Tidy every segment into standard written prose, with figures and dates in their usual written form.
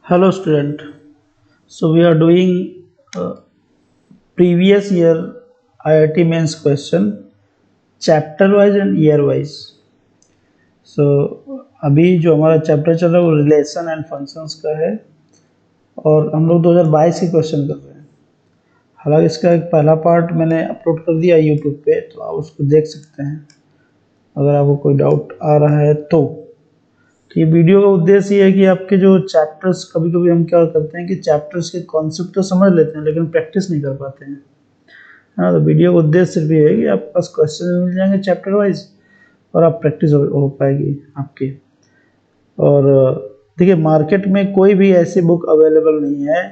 Hello student. So we are doing previous year IIT mains question chapter wise and year wise. So अभी जो हमारा chapter चल रहा है वो रिलेशन एंड फंक्शंस का है और हम लोग 2022 के क्वेश्चन कर रहे हैं। हालांकि इसका एक पहला पार्ट मैंने अपलोड कर दिया यूट्यूब पे, तो आप उसको देख सकते हैं अगर आपको कोई डाउट आ रहा है तो। ये वीडियो का उद्देश्य ये है कि आपके जो चैप्टर्स, कभी कभी हम क्या करते हैं कि चैप्टर्स के कॉन्सेप्ट तो समझ लेते हैं लेकिन प्रैक्टिस नहीं कर पाते हैं, है ना। तो वीडियो का उद्देश्य सिर्फ ये है कि आपके पास क्वेश्चन मिल जाएंगे चैप्टर वाइज और आप प्रैक्टिस हो पाएगी आपकी। और देखिए, मार्केट में कोई भी ऐसी बुक अवेलेबल नहीं है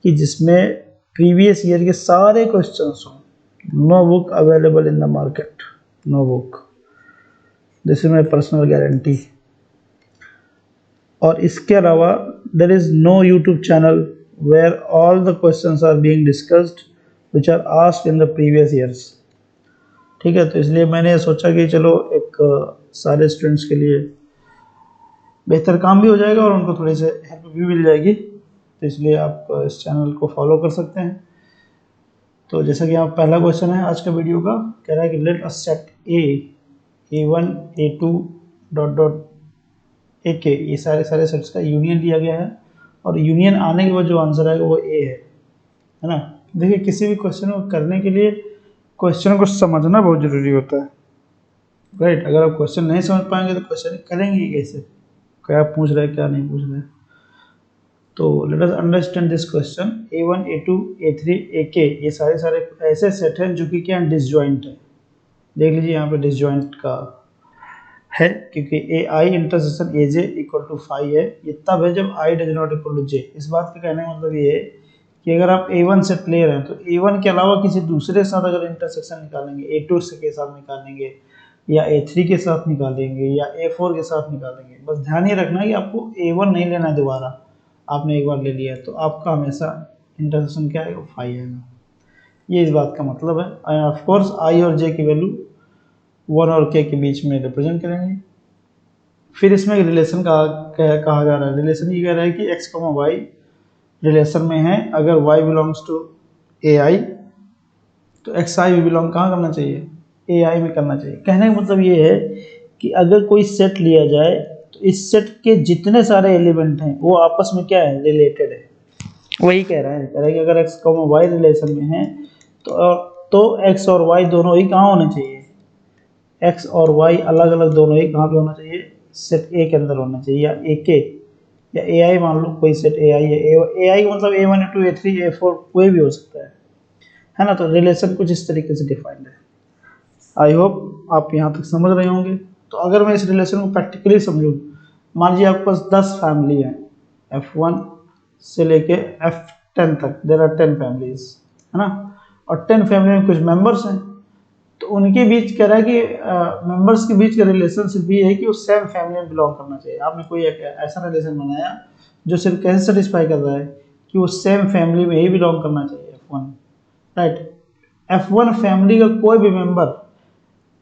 कि जिसमें प्रीवियस ईयर के सारे क्वेश्चंस हों। No book available in the market, no book, this is my personal guarantee. और इसके अलावा there is no YouTube channel where all the questions are being discussed which are asked in the previous years. ठीक है, तो इसलिए मैंने सोचा कि चलो एक सारे स्टूडेंट्स के लिए बेहतर काम भी हो जाएगा और उनको थोड़ी सी हेल्प भी मिल जाएगी, तो इसलिए आप इस चैनल को फॉलो कर सकते हैं। तो जैसा कि आप पहला क्वेश्चन है आज का वीडियो का, कह रहा है कि let a set A1 A2 dot dot AK, ये सारे सेट्स का यूनियन लिया गया है और यूनियन आने के बाद जो आंसर आएगा वो A है ना। देखिए, किसी भी क्वेश्चन को करने के लिए क्वेश्चन को समझना बहुत ज़रूरी होता है, राइट। अगर आप क्वेश्चन नहीं समझ पाएंगे तो क्वेश्चन करेंगे कैसे, क्या पूछ रहे हैं क्या नहीं पूछ रहे। तो let us understand this question. A1 A2 A3 AK, ये सारे ऐसे सेट हैं जो कि क्या डिसजॉइंट है। देख लीजिए यहाँ पे डिसजॉइंट का है, क्योंकि A I intersection A J equal to 5 है। ये तब है जब I does not equal to J. इस बात का कहने का मतलब ये है कि अगर आप A1 सेट ले रहे हैं तो A1 के अलावा किसी दूसरे के साथ अगर इंटरसेक्शन निकालेंगे, A2 के साथ निकालेंगे या A3 के साथ निकालेंगे या A4 के साथ निकालेंगे, बस ध्यान ये रखना है कि आपको A1 नहीं लेना है दोबारा, आपने एक बार ले लिया है तो आपका हमेशा इंटरसेक्शन क्या आएगा, 5 आएगा। ये इस बात का मतलब है। ऑफ कोर्स आई और जे की वैल्यू 1 और k के बीच में रिप्रेजेंट करेंगे। फिर इसमें एक रिलेशन कहा जा रहा है। रिलेशन ये कह रहा है कि x, y रिलेशन में है। अगर y बिलोंग्स टू ai तो xi भी बिलोंग कहाँ करना चाहिए, ai में करना चाहिए। कहने का मतलब ये है कि अगर कोई सेट लिया जाए तो इस सेट के जितने सारे एलिमेंट हैं वो आपस में क्या है, रिलेटेड है। वही कह रहा है कि अगर x, y रिलेशन में है तो x और y दोनों ही कहाँ होने चाहिए, x और y अलग अलग दोनों ही कहाँ पे होना चाहिए, सेट A के अंदर होना चाहिए, या AK या AI। मान लो कोई सेट AI है, AI का मतलब A1 A2 A3 A4 कोई भी हो सकता है ना। तो रिलेशन कुछ इस तरीके से डिफाइंड है। आई होप आप यहाँ तक समझ रहे होंगे। तो अगर मैं इस रिलेशन को प्रैक्टिकली समझूँ, मान लीजिए आपके पास 10 फैमिली है, F1 से लेके F10 तक, देयर आर 10 फैमिलीज, है ना। और 10 फैमिली में कुछ मेंबर्स हैं, तो उनके बीच कह रहा है कि मेंबर्स के बीच का रिलेशनशिप ये है कि वो सेम फैमिली में बिलोंग करना चाहिए। आपने कोई एक ऐसा रिलेशन बनाया जो सिर्फ कैसे सेटिस्फाई कर रहा है कि वो सेम फैमिली में ही बिलोंग करना चाहिए, F1, राइट। F1 फैमिली का कोई भी मेंबर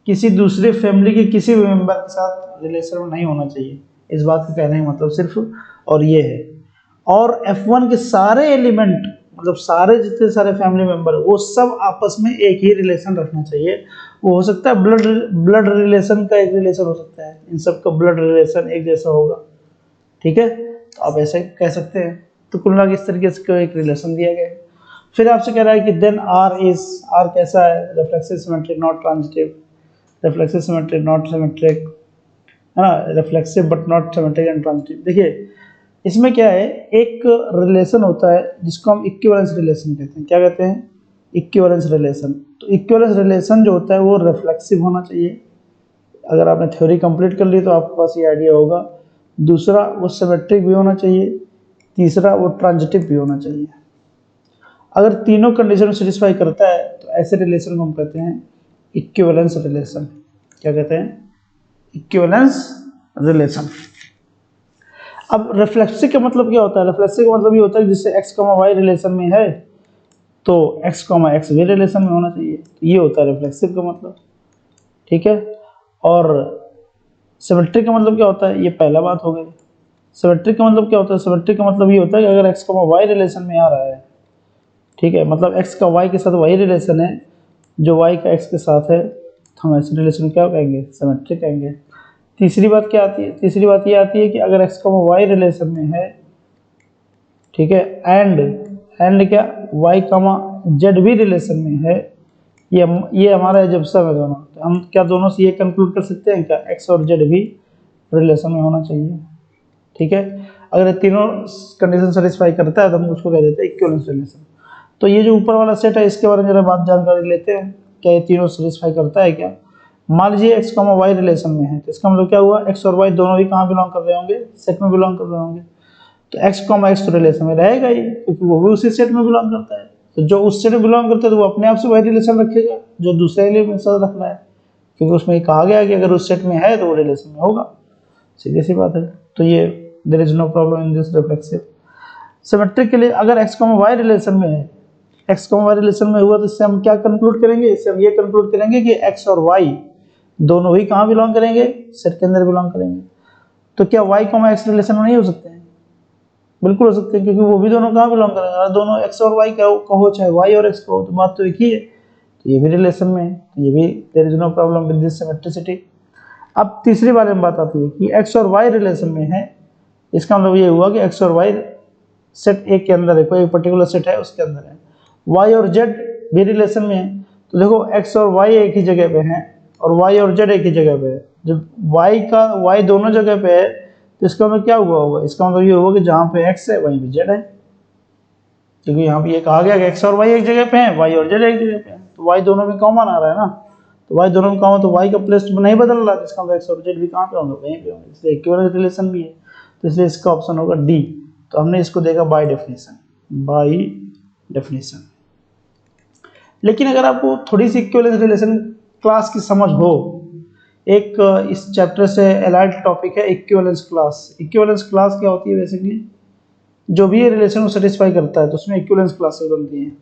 किसी दूसरे फैमिली के किसी भी मेंबर के साथ रिलेशन में नहीं होना चाहिए। इस बात का कहने का मतलब सिर्फ और ये है। और F1 के सारे एलिमेंट, मतलब सारे जितने सारे फैमिली मेंबर वो सब आपस में एक ही रिलेशन रखना चाहिए। वो हो सकता है ब्लड रिलेशन का एक रिलेशन हो सकता है, इन सब का ब्लड रिलेशन एक जैसा होगा, ठीक है। तो आप ऐसे कह सकते हैं। तो कुल मिला इस तरीके से एक रिलेशन दिया गया है। फिर आपसे कह रहा है कि देन आर कैसा है, reflexive symmetric not transitive, reflexive symmetric not symmetric, है ना, reflexive but not symmetric and transitive. देखिए, इसमें क्या है, एक रिलेशन होता है जिसको हम इक्विवेलेंस रिलेशन कहते हैं। क्या कहते हैं, इक्विवेलेंस रिलेशन। तो इक्विवेलेंस रिलेशन जो होता है वो रिफ्लेक्सिव होना चाहिए। अगर आपने थ्योरी कंप्लीट कर ली तो आपके पास ये आइडिया होगा। दूसरा, वो सिमेट्रिक भी होना चाहिए। तीसरा, वो ट्रांजिटिव भी होना चाहिए। अगर तीनों कंडीशन सेटिस्फाई करता है तो ऐसे रिलेशन को हम कहते हैं इक्विवेलेंस रिलेशन। क्या कहते हैं, इक्विवेलेंस रिलेशन। अब रिफ्लेक्सिव का मतलब क्या होता है, रिफ्लेक्सिव का मतलब ये होता है कि जिससे x, y रिलेशन में है तो x, x भी रिलेशन में होना चाहिए। ये होता है रिफ्लेक्सिव का मतलब, ठीक है। और सिमेट्रिक का मतलब क्या होता है, ये पहला बात हो गई। सिमेट्रिक का मतलब क्या होता है? सिमेट्रिक का मतलब ये होता है कि अगर x, y रिलेशन में आ रहा है, ठीक है, मतलब x का y के साथ वही रिलेशन है जो y का x के साथ है, तो हम ऐसे रिलेशन क्या कहेंगे? सिमेट्रिक कहेंगे। तीसरी बात क्या आती है? तीसरी बात ये आती है कि अगर x, y रिलेशन में है, ठीक है, एंड क्या y, z भी रिलेशन में है, ये हमारा एजम्पशन है दोनों, तो हम क्या दोनों से ये कंक्लूड कर सकते हैं क्या x और z भी रिलेशन में होना चाहिए, ठीक है। अगर ये तीनों कंडीशन सेटिस्फाई करता है तो हम उसको कह देते हैं इक्विवेलेंस रिलेशन। तो ये जो ऊपर वाला सेट है इसके बारे में जरा बात जानकारी लेते हैं, क्या ये तीनों सेटिस्फाई करता है क्या? मान लीजिए x, y रिलेशन में है, तो इसका मतलब क्या हुआ? x और y दोनों ही कहाँ बिलोंग कर रहे होंगे? सेट में बिलोंग कर रहे होंगे। तो x, x तो रिलेशन में रहेगा ही, क्योंकि वो भी उसी सेट में बिलोंग करता है। तो जो उस सेट में बिलोंग करता है तो वो अपने आप से वही रिलेशन रखेगा जो दूसरे एलिमेंट के साथ रख रहा है, क्योंकि उसमें कहा गया कि अगर उस सेट में है तो वो रिलेशन में होगा, सीधी सी बात है। तो ये there is no problem in this reflexive. Symmetric के लिए अगर x, y रिलेशन में है, x, y रिलेशन में हुआ तो इससे हम क्या कंक्लूड करेंगे? इससे हम ये कंक्लूड करेंगे कि x और y दोनों ही कहाँ बिलोंग करेंगे? सेट के अंदर बिलोंग करेंगे। तो क्या y, x रिलेशन में नहीं हो सकते हैं? बिल्कुल हो सकते हैं, क्योंकि वो भी दोनों कहाँ बिलोंग करेंगे? अगर दोनों x और y कहो, चाहे y और x कहो, तो बात तो एक ही है, तो ये भी रिलेशन में है, तो ये भी there is no problem with this symmetricity. अब तीसरी बारे में बात आती है कि x और y रिलेशन में है, इसका मतलब ये हुआ कि x और y सेट एक के अंदर है, कोई पर्टिकुलर सेट है उसके अंदर है। y और z भी रिलेशन में है, तो देखो x और y एक ही जगह पे हैं और y और z एक ही जगह पे है। जब y दोनों जगह पे है तो इसका मतलब क्या हुआ होगा? इसका मतलब ये होगा कि जहाँ पे x है वहीं पे z है, क्योंकि यहाँ पे ये कहा गया कि x और y एक जगह पे हैं, y और z एक जगह पे हैं, तो y दोनों में कॉमन आ रहा है ना, तो y दोनों में कॉमन, तो y का प्लेस नहीं बदल रहा, जिसका मतलब x और z भी कहाँ पे होंगे? वहीं पे होंगे, इसलिए इक्विवेलेंस रिलेशन भी है, तो इसलिए इसका ऑप्शन होगा डी। तो हमने इसको देखा बाय डेफिनेशन। लेकिन अगर आपको थोड़ी सी इक्विवेलेंस रिलेशन क्लास की समझ हो, एक इस चैप्टर से एलाइड टॉपिक है इक्विवेलेंस क्लास। इक्विवेलेंस क्लास क्या होती है? बेसिकली जो भी ये रिलेशन को सेटिस्फाई करता है तो उसमें इक्विवेलेंस क्लासेस बनती हैं।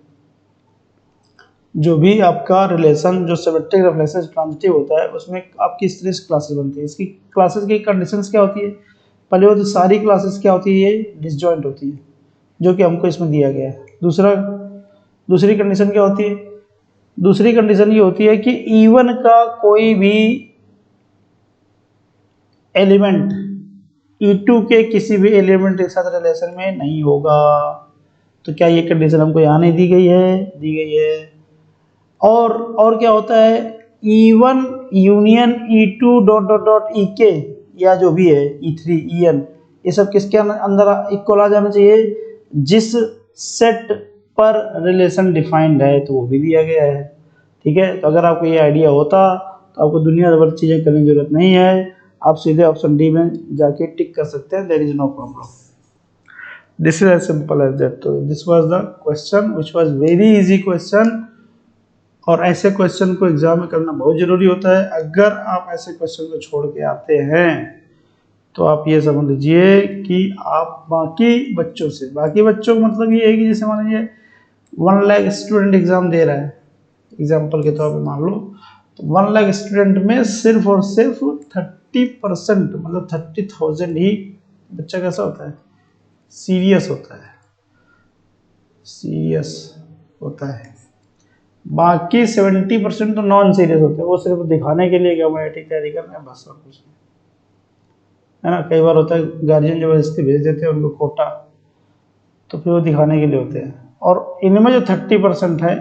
जो भी आपका रिलेशन जो सिमेट्रिक रिफ्लेक्सिव ट्रांजिटिव होता है उसमें आपकी इस तरह से क्लासेस बनती है। इसकी क्लासेस की कंडीशंस क्या होती है? पहले वो तो सारी क्लासेस क्या होती है? ये डिसजॉइंट होती है, जो कि हमको इसमें दिया गया है। दूसरी कंडीशन क्या होती है? दूसरी कंडीशन ये होती है कि इवन का कोई भी एलिमेंट E2 के किसी भी एलिमेंट के साथ रिलेशन में नहीं होगा। तो क्या ये कंडीशन हमको यहाँ नहीं दी गई है? दी गई है। और क्या होता है? E1 union E2 dot dot dot EK या जो भी है E3 EN, ये सब किसके अंदर इक्वल आ जाना चाहिए? जिस सेट पर रिलेशन डिफाइंड है, तो वो भी दिया गया है, ठीक है। तो अगर आपको ये आइडिया होता तो आपको दुनिया भर चीज़ें करने की जरूरत नहीं है, आप सीधे ऑप्शन डी में जाके टिक कर सकते हैं, there is no problem. This is as simple as that. तो this was the question which was very easy question, और ऐसे क्वेश्चन को एग्जाम में करना बहुत जरूरी होता है। अगर आप ऐसे क्वेश्चन को छोड़ के आते हैं तो आप ये समझ लीजिए कि आप बाकी बच्चों को मतलब ये है कि जैसे मान लीजिए 1 लाख स्टूडेंट एग्जाम दे रहा है, एग्जाम्पल के तौर पे मान लो, तो 1 लाख स्टूडेंट में सिर्फ और सिर्फ 30% मतलब 30,000 ही बच्चा कैसा होता है? सीरियस होता है। बाकी 70% तो नॉन सीरियस होते हैं, वो सिर्फ दिखाने के लिए कि हमें तैयारी करना है, बस और कुछ नहीं, है ना। कई बार होता है गार्जियन जबरदस्ती भेज देते हैं उनको कोटा, तो फिर वो दिखाने के लिए होते हैं। और इनमें जो 30% है,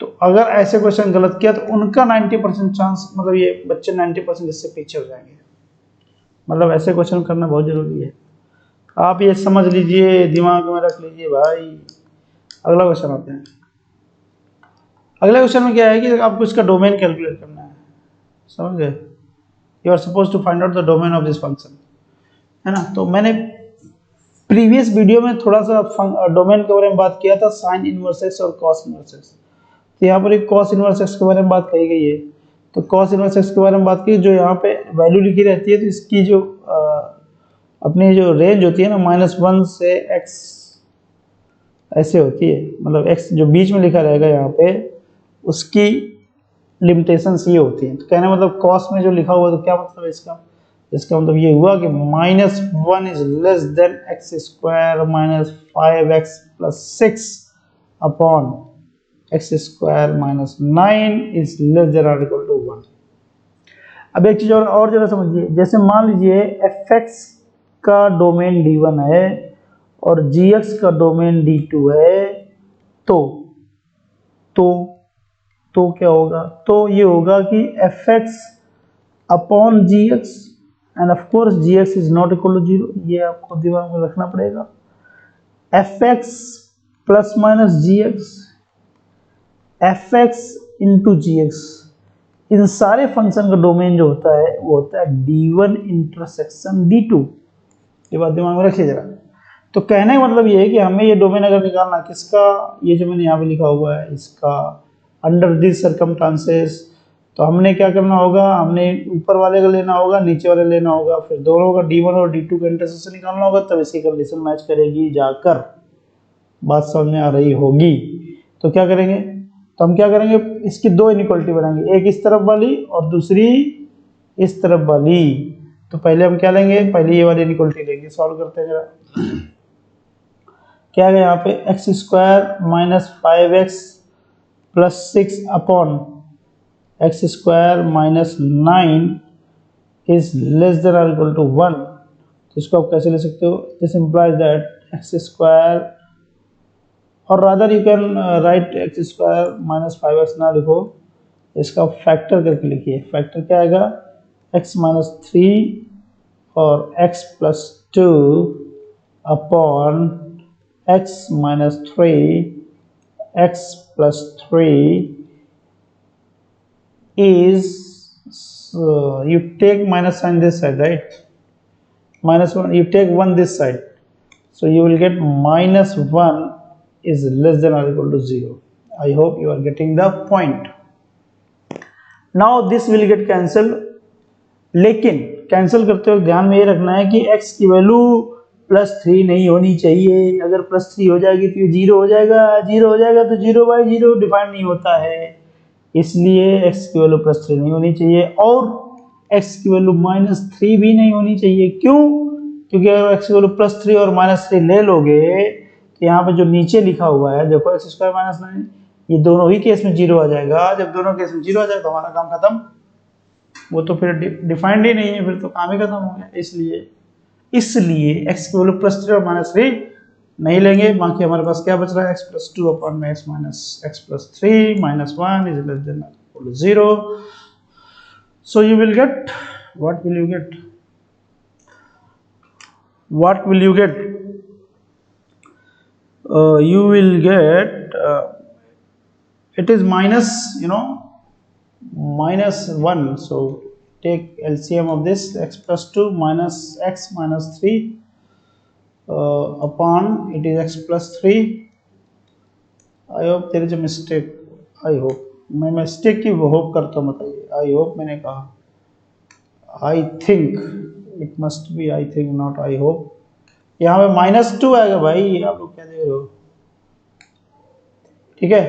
तो अगर ऐसे क्वेश्चन गलत किया तो उनका 90% चांस, मतलब ये बच्चे 90% इससे पीछे हो जाएंगे। मतलब ऐसे क्वेश्चन करना बहुत जरूरी है, आप ये समझ लीजिए, दिमाग में रख लीजिए भाई। अगला क्वेश्चन आते हैं। अगले क्वेश्चन में क्या है कि आपको इसका डोमेन कैलकुलेट करना है, समझ गए? You are suppose to find out the domain of this function, है ना। तो मैंने प्रीवियस वीडियो में थोड़ा सा डोमेन के बारे में बात किया था, साइन इनवर्स एक्स और कॉस इनवर्स एक्स। तो यहाँ पर एक कॉस इनवर्स एक्स के बारे में बात कही गई है, तो कॉस इनवर्स एक्स के बारे में बात की, जो यहाँ पे वैल्यू लिखी रहती है, तो इसकी जो अपनी जो रेंज होती है ना -1 से x ऐसे होती है, मतलब x जो बीच में लिखा रहेगा यहाँ पे, उसकी लिमिटेशंस ये होती हैं। तो कहने मतलब कॉस में जो लिखा हुआ है, तो क्या मतलब है इसका? इसका मतलब ये हुआ कि -1 is less then x square minus 5x plus 6 upon x square minus 9 is less than और इक्वल टू 1। अब एक चीज और जरा समझिए, जैसे मान लीजिए fx का डोमेन D1 है और gx का डोमेन D2 है, तो क्या होगा? तो ये होगा कि fx upon gx and of course gx is not equal to 0, ये आपको दिमाग में रखना पड़ेगा। fx plus minus gx, fx into gx, इन सारे फंक्शन का डोमेन जो होता है वो होता है D1 इंटरसेक्शन D2। ये बात दिमाग में रखिए जरा। तो कहने का मतलब ये है कि हमें ये डोमेन अगर निकालना किसका, ये जो मैंने यहाँ पे लिखा हुआ है इसका, अंडर दिस सर्कमस्टांसेस, तो हमने क्या करना होगा, हमने ऊपर वाले का लेना होगा, नीचे वाले लेना होगा, फिर दोनों का D1 और D2 का इंटरसेक्शन निकालना होगा, तब इसकी कंडीशन मैच करेगी जाकर। बात समझ में आ रही होगी। तो क्या करेंगे, तो हम क्या करेंगे, इसकी दो इनइक्वालिटी बनाएंगे, एक इस तरफ वाली और दूसरी इस तरफ वाली। तो पहले हम क्या लेंगे, पहले ये वाली इनइक्वालिटी लेंगे। सॉल्व करते हैं जरा। क्या है यहाँ पे, x square minus 5x plus 6 upon x square minus 9 is less than और इक्वल टू 1। तो इसको आप कैसे ले सकते हो, this implies that x square, और rather you can write x square minus 5x ना लिखो, इसका फैक्टर करके लिखिए। फैक्टर क्या आएगा, x माइनस 3 और x plus 2 upon x minus 3 x plus 3 is, you take minus sign this side, right? Minus 1, you take 1 this side, so you will get minus 1 is less than or equal to 0. I hope you are getting the point. Now this will get cancelled, लेकिन cancel करते वक्त ध्यान में ये रखना है कि x की वैल्यू +3 नहीं होनी चाहिए। अगर +3 हो जाएगी तो ये 0 हो जाएगा, 0 हो जाएगा तो 0/0 डिफाइन नहीं होता है, इसलिए x की वैल्यू +3 नहीं होनी चाहिए, और x की वैल्यू -3 भी नहीं होनी चाहिए। क्यों? क्योंकि अगर x की वैल्यू +3 और -3 ले लोगे तो यहाँ पे जो नीचे लिखा हुआ है देखो, एक्स स्क्वायर माइनस 9, ये दोनों ही केस में 0 आ जाएगा। जब दोनों केस में 0 आ जाएगा तो हमारा काम खत्म, वो तो फिर डिफाइंड ही नहीं है, फिर तो काम ही खत्म हो गया। इसलिए x की वैल्यू +3 और -3 नहीं लेंगे। बाकी हमारे पास क्या बच रहा है, x + 2 upon x minus x + 3 -1 is less than equal to 0। So you will get, what will you get? What will you get? You will get it is minus, -1. So take LCM of this, x plus 2 minus x minus 3 upon it is x plus 3. I hope there is a mistake. I hope, मैं mistake की hope करता हूँ, बताइए। I hope मैंने कहा, I think it must be, I think not I hope। यहाँ पे -2 आएगा भाई, आप लोग क्या दे रहे हो, ठीक है।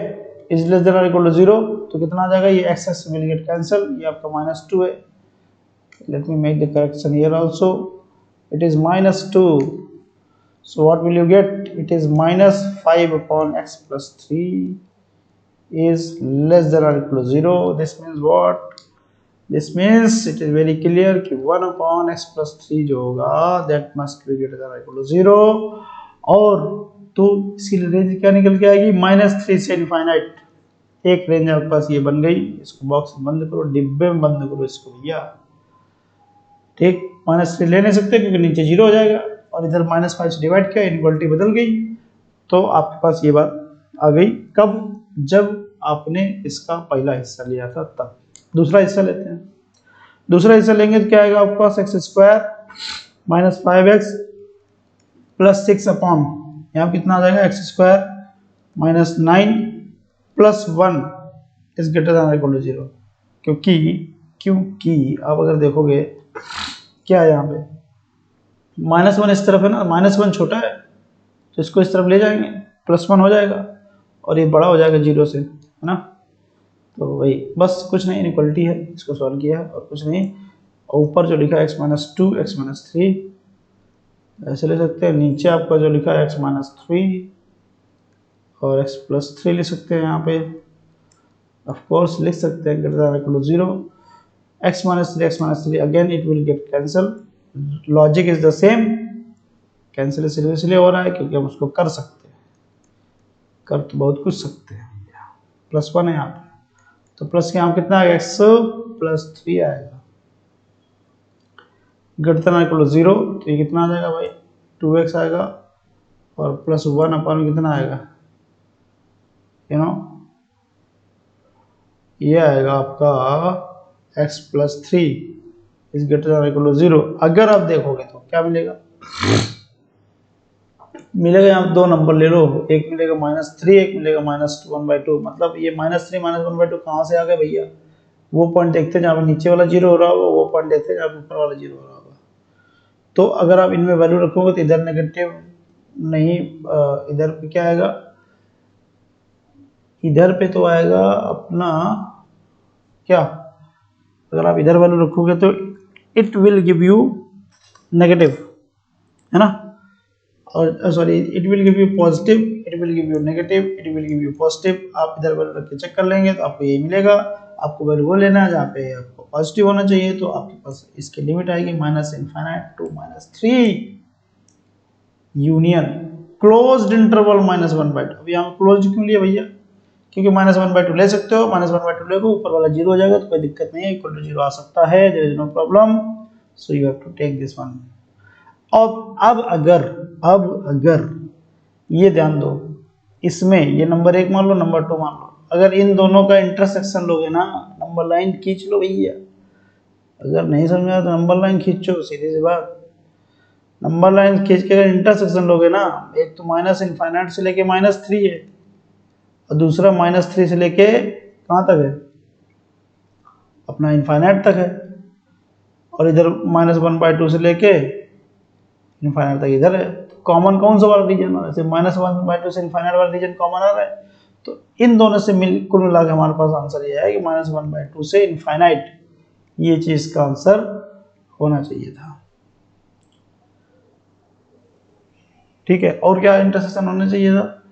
इज लेस देन और इक्वल टू 0, तो कितना आ जाएगा, ये एक्स विल गेट कैंसल, ये आपका -2 है। Let me make the correction here also, it is -2, so what will you get, it is -5 upon x plus 3 is less than or equal to 0. This means what, this means it is very clear कि 1 upon x plus 3 जो होगा that must be greater than or equal to 0, और तो इसकी range क्या निकल के आएगी, -3 से इनफाइनाइट। एक रेंज आपके पास ये बन गई, इसको बॉक्स में बंद करो, डिब्बे में बंद करो इसको भैया, ठीक। -3 ले नहीं सकते क्योंकि नीचे 0 हो जाएगा, और इधर -5 से डिवाइड किया, इनइक्वालिटी बदल गई, तो आपके पास ये बात आ गई। कब, जब आपने इसका पहला हिस्सा लिया था तब। दूसरा हिस्सा लेते हैं, दूसरा हिस्सा लेंगे तो क्या आएगा आपके पास, x square minus 5x plus 6 upon, यहाँ कितना आ जाएगा, x square minus 9 plus 1 is greater than equal to 0। क्योंकि आप अगर देखोगे क्या है यहाँ पे, -1 इस तरफ है ना, -1 छोटा है तो इसको इस तरफ ले जाएंगे, +1 हो जाएगा, और ये बड़ा हो जाएगा 0 से, है ना। तो वही बस, कुछ नहीं, इनइक्वालिटी है, इसको सॉल्व किया है और कुछ नहीं। ऊपर जो लिखा है x-2 x-3 ऐसे ले सकते हैं, नीचे आपका जो लिखा है x-3 और x+3 लिख सकते हैं। यहाँ पे ऑफ कोर्स लिख सकते हैं greater than equal to 0, x-3 again it will get cancel, logic is the same, cancel इसलिए हो रहा है क्योंकि हम उसको कर सकते हैं, कर तो बहुत कुछ सकते हैं। +1 है यहाँ पे, तो प्लस के यहाँ कितना आएगा x+3 आएगा, ग्रेटर देन इक्वल टू 0, तो ये कितना आ जाएगा भाई 2x आएगा, और +1 अपन कितना आएगा ये आएगा आपका x+3 is greater than equal to 0। अगर आप देखोगे तो क्या मिलेगा, मिलेगा यहाँ दो नंबर ले लो, एक मिलेगा -3, एक मिलेगा -1/2, मतलब ये -3 -1/2 कहाँ से आ गए भैया, वो पॉइंट देखते हैं जहाँ पे नीचे वाला 0 हो रहा होगा, वो पॉइंट देखते हैं जहाँ पे ऊपर वाला 0 हो रहा होगा। तो अगर आप इनमें वैल्यू रखोगे तो इधर नेगेटिव नहीं, इधर पे क्या आएगा, इधर पे तो आएगा अपना क्या, अगर आप इधर वैल्यू रखोगे तो it will give you negative, है ना, और sorry it will give you positive, it will give you negative, it will give you positive. आप इधर वैल्यू रख के चेक कर लेंगे तो आपको यही मिलेगा। आपको वैल्यू वो लेना है जहाँ पे आपको पॉजिटिव होना चाहिए, तो आपके पास इसकी लिमिट आएगी -∞ टू -3 यूनियन क्लोज्ड इंटरवल -1/2। अब यहाँ क्लोज्ड क्यों लिया भैया, क्योंकि -1/2 ले सकते हो, -1/2 ले को ऊपर वाला 0 हो जाएगा तो कोई दिक्कत नहीं है, इक्वल टू 0 आ सकता है, there is no problem, so you have to take this one. अब अगर ये ध्यान दो, इसमें ये नंबर 1 मान लो, नंबर 2 मान लो, अगर इन दोनों का इंटरसेक्शन लोगे ना, नंबर लाइन खींच लो भैया, अगर नहीं समझ में आया तो नंबर लाइन खींचो, सीधी सी बात, नंबर लाइन खींच के अगर इंटरसेक्शन लोगे ना, एक तो -∞ से लेके -3 है और दूसरा -3 से लेके कहाँ तक है, अपना इनफाइनाइट तक है, और इधर -1/2 से लेके इनफाइनाइट तक इधर है, तो कॉमन कौन सा वाला रीजन आ रहा है, -1/2 से इनफाइनाइट वाला रीजन कॉमन आ रहा है, तो इन दोनों से कुल मिला के हमारे पास आंसर ये है कि -1/2 से इनफाइनाइट, ये चीज का आंसर होना चाहिए था। ठीक है, और क्या इंटरसेक्शन होना चाहिए था,